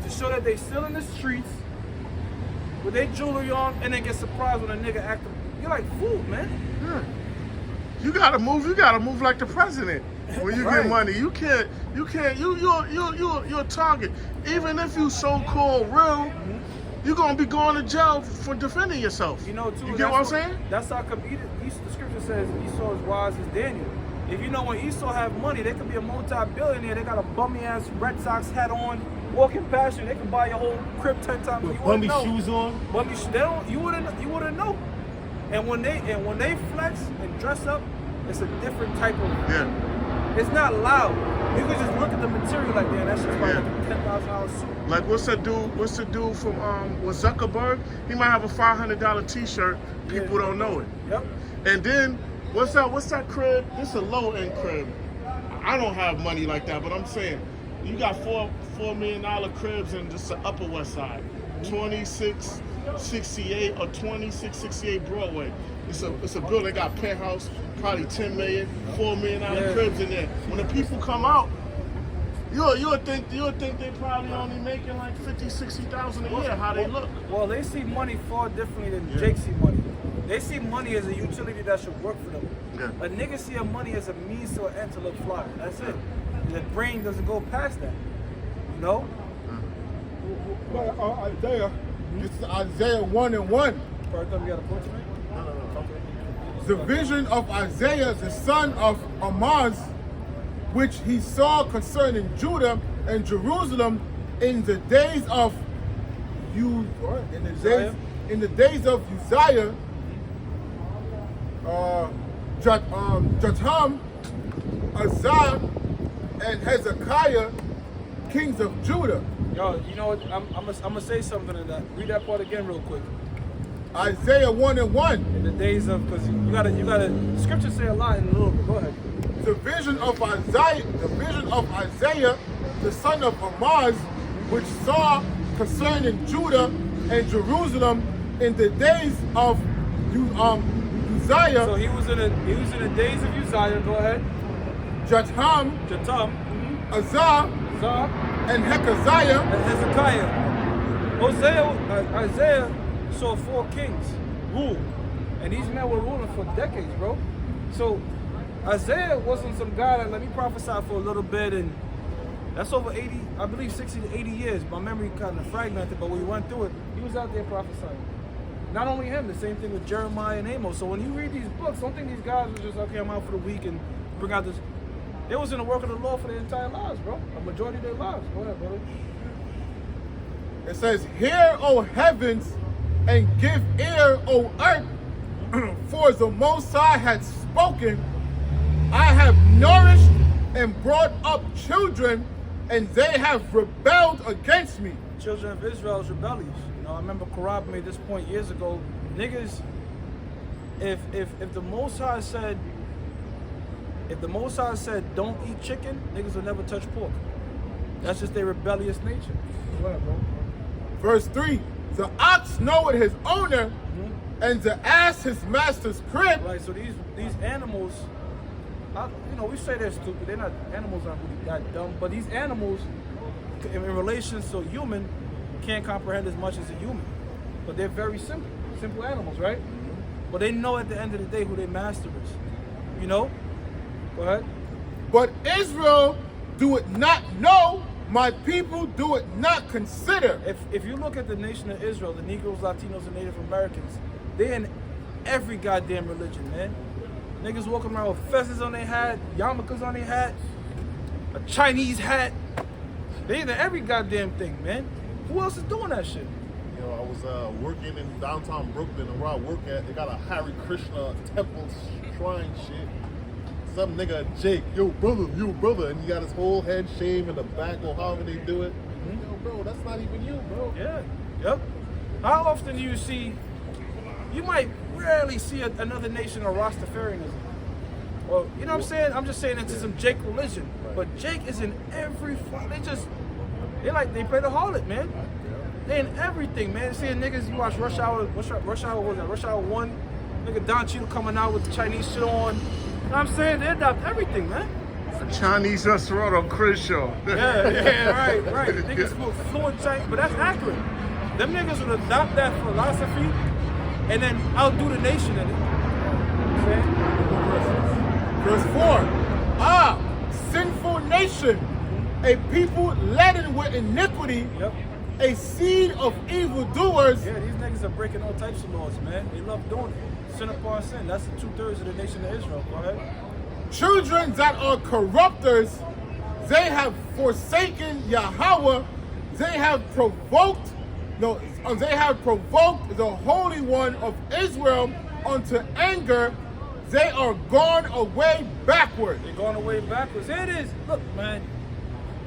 Speaker 6: to show that they still in the streets with their jewelry on and then get surprised when a nigga act. You're like, fool, man.
Speaker 1: Yeah. You gotta move like the president. When you
Speaker 6: Right.
Speaker 1: get money, you're a target. Even if you so-called real, you're gonna be going to jail for defending yourself.
Speaker 6: You know, too.
Speaker 1: You get what I'm saying?
Speaker 6: That's how come the scripture says Esau is wise as Daniel. If you know when Esau have money, they could be a multi-billionaire. They got a bummy ass Red Sox hat on, walking past you. They can buy your whole crib 10 times.
Speaker 2: With
Speaker 6: You wouldn't
Speaker 2: bummy
Speaker 6: know.
Speaker 2: shoes on.
Speaker 6: Bummy shoes. They don't. You wouldn't know. And when they flex and dress up, it's a different type of.
Speaker 1: Yeah.
Speaker 6: It's not loud. You can just look at the material like that. That's just probably
Speaker 1: Yeah.
Speaker 6: like a $10,000 suit.
Speaker 1: Like what's the dude from with Zuckerberg? He might have a $500 T-shirt. People don't know it.
Speaker 6: Yep.
Speaker 1: And then what's that crib? This a low end crib. I don't have money like that, but I'm saying you got $4 million cribs in just the Upper West Side, 2668 or 2668 Broadway. It's a building. They got penthouse, probably 10 million, $4 million cribs in there. When the people come out, you'll think they probably only making like 50, 60,000 a year. How they look?
Speaker 6: Well, they see money far differently than Jake see money. They see money as a utility that should work for them.
Speaker 1: Yeah.
Speaker 6: A nigga see money as a means to an end to look fly. That's it. The brain doesn't go past that. You know?
Speaker 4: Well, Isaiah, this is Isaiah 1:1.
Speaker 6: First time you got a punch, man?
Speaker 4: The vision of Isaiah, the son of Amoz, which he saw concerning Judah and Jerusalem in the days of in the days of Uzziah, Jotham, Azar, and Hezekiah, kings of Judah.
Speaker 6: Yo, you know what? I'm gonna say something to that. Read that part again real quick.
Speaker 4: Isaiah 1:1.
Speaker 6: In the days of, because you gotta. Scripture say a lot in a little bit. Go ahead.
Speaker 4: The vision of Isaiah, the son of Amoz, which saw concerning Judah and Jerusalem in the days of Uzziah.
Speaker 6: So he was in the days of Uzziah. Go ahead.
Speaker 4: Jotham, Azar, and Hezekiah.
Speaker 6: and Hezekiah. Isaiah saw 4 kings rule, and these men were ruling for decades, bro. So Isaiah wasn't some guy that let me prophesy for a little bit, and that's over 80, I believe 60 to 80 years. My memory kind of fragmented, but when we went through it, he was out there prophesying. Not only him, the same thing with Jeremiah and Amos. So when you read these books, don't think these guys were just, okay, I'm out for the week and bring out this. They was in the work of the Lord for their entire lives, bro. A majority of their lives. Go ahead, brother.
Speaker 4: It says, "Hear, O heavens, and give ear, O earth, for the Most High hath spoken. I have nourished and brought up children, and they have rebelled against me."
Speaker 6: Children of Israel's rebellious. You know, I remember Karab made this point years ago. Niggas, if the Most High said, don't eat chicken, niggas will never touch pork. That's just their rebellious nature. Go ahead, bro.
Speaker 4: Verse 3, "The ox knoweth his owner, and the ass his master's crib."
Speaker 6: Right, so these animals, we say they're stupid. They're not, animals aren't really that dumb, but these animals, in relation to a human, can't comprehend as much as a human. But they're very simple animals, right? But they know at the end of the day who their master is. You know? Go ahead.
Speaker 4: "But Israel do it not know, my people do it not consider."
Speaker 6: If you look at the nation of Israel, the Negroes, Latinos, and Native Americans, they're in every goddamn religion, man. Niggas walking around with fezzes on their hat, yarmulkes on their hat, a Chinese hat. They in every goddamn thing, man. Who else is doing that shit?
Speaker 3: You know, I was working in downtown Brooklyn, and where I work at, they got a Hare Krishna temple shrine shit. Some nigga, Jake, yo brother, and he got his whole head shaved in the back or however they do it. Yo, bro, that's not even you, bro.
Speaker 6: Yeah, yep. How often do you see, you might rarely see another nation of Rastafarianism. Well, you know what I'm saying? I'm just saying it's some Jake religion. But Jake is in every, They play the harlot, man. They in everything, man. Seeing niggas, you watch Rush Hour, Rush Hour was that? Rush Hour 1, nigga Don Cheadle coming out with the Chinese shit on. You know what I'm saying? They adopt everything, man.
Speaker 1: A Chinese restaurant on Chris show.
Speaker 6: Yeah, right. Niggas smoke fluent Chinese, but that's accurate. Them niggas would adopt that philosophy and then outdo the nation in it.
Speaker 4: Verse 4. Sinful nation, a people laden with iniquity,
Speaker 6: Yep.
Speaker 4: a seed of evildoers.
Speaker 6: Yeah, these niggas are breaking all types of laws, man. They love doing it. Sin upon sin. That's the 2/3 of the nation of Israel. Go ahead.
Speaker 4: Children that are corrupters, they have forsaken Yahweh, they have provoked the Holy One of Israel unto anger, they are gone away backward.
Speaker 6: They're going away backwards. Here it is. Look, man.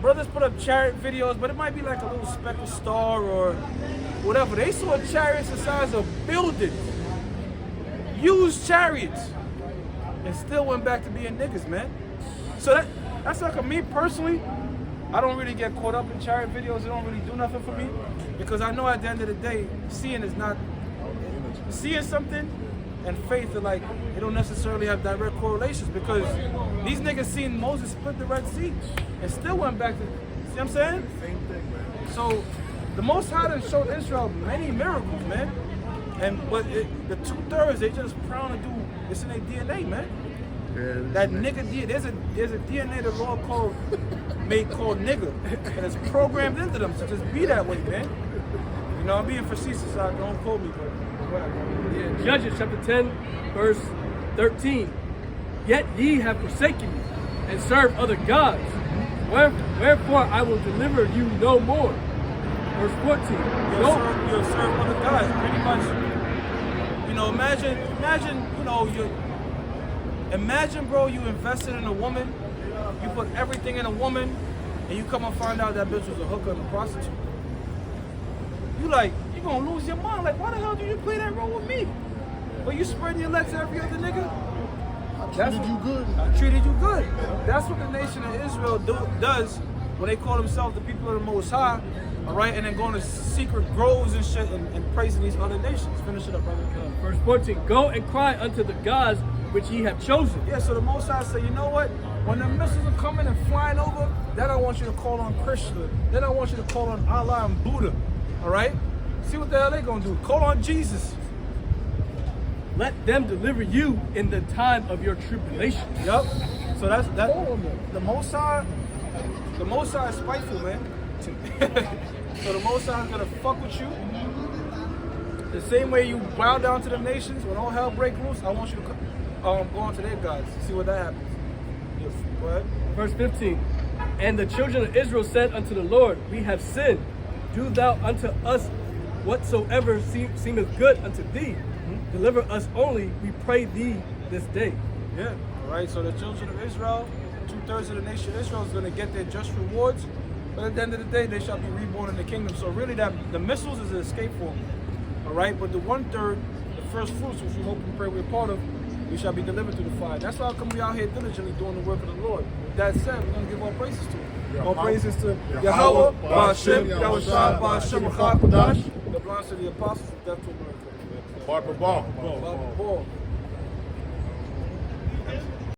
Speaker 6: Brothers put up chariot videos, but it might be like a little speckled star or whatever. They saw chariots the size of buildings. Used chariots. And still went back to being niggas, man. So that's like me personally. I don't really get caught up in chariot videos. They don't really do nothing for me. Because I know at the end of the day, seeing something and faith are like, they don't necessarily have direct correlations, because these niggas seen Moses split the Red Sea and still went back to, see what I'm saying?
Speaker 4: Same thing, man.
Speaker 6: So the Most High done showed Israel many miracles, man. But the 2/3, they just proud to do, it's in their DNA, man. That nigga DNA, there's a DNA the Lord made called nigga, and it's programmed into them to just be that way, man. You know, I'm being facetious, so don't quote me, but whatever.
Speaker 5: Yeah, Judges chapter 10, verse 13. Yet ye have forsaken me, and served other gods. Wherefore I will deliver you no more. Verse 14.
Speaker 6: You'll serve other guys, pretty much. You know, imagine, bro, you invested in a woman, you put everything in a woman, and you come and find out that bitch was a hooker and a prostitute. You gonna lose your mind. Like, why the hell do you play that role with me? But you spread your legs to every other nigga?
Speaker 4: I treated you good.
Speaker 6: I treated you good. That's what the nation of Israel does when they call themselves the people of the Most High, all right, and then going to secret groves and shit and praising these other nations. Finish it up, brother.
Speaker 5: Verse 14. Go and cry unto the gods which ye have chosen.
Speaker 6: Yeah, so the Most High say, you know what? When the missiles are coming and flying over, then I want you to call on Krishna. Then I want you to call on Allah and Buddha, all right? See what the hell they gonna do. Call on Jesus.
Speaker 5: Let them deliver you in the time of your tribulation.
Speaker 6: Yup. So that's the Most High. The Most High is spiteful, man. So the Most High is gonna fuck with you. The same way you bow down to the nations when all hell break loose. I want you to go on to their gods. See what that happens. Yes. Go ahead.
Speaker 5: Verse 15. And the children of Israel said unto the Lord, we have sinned. Do thou unto us whatsoever seemeth good unto thee. Deliver us only, we pray thee, this day.
Speaker 6: Yeah. All right. So the children of Israel, 2/3 of the nation of Israel is going to get their just rewards. But at the end of the day, they shall be reborn in the kingdom. So really, the missiles is an escape for them. All right. But the 1/3, the first fruits, which we hope and pray we're part of, we shall be delivered through the fire. That's why come we out here diligently doing the work of the Lord. With that said, we're going to give all praises to Him. All praises to Yahweh, Ba'ashem, Yahushua, Ba'ashem, HaKadosh. The belongs to the apostles of death to America.
Speaker 4: Barbara Ball.
Speaker 6: Ball.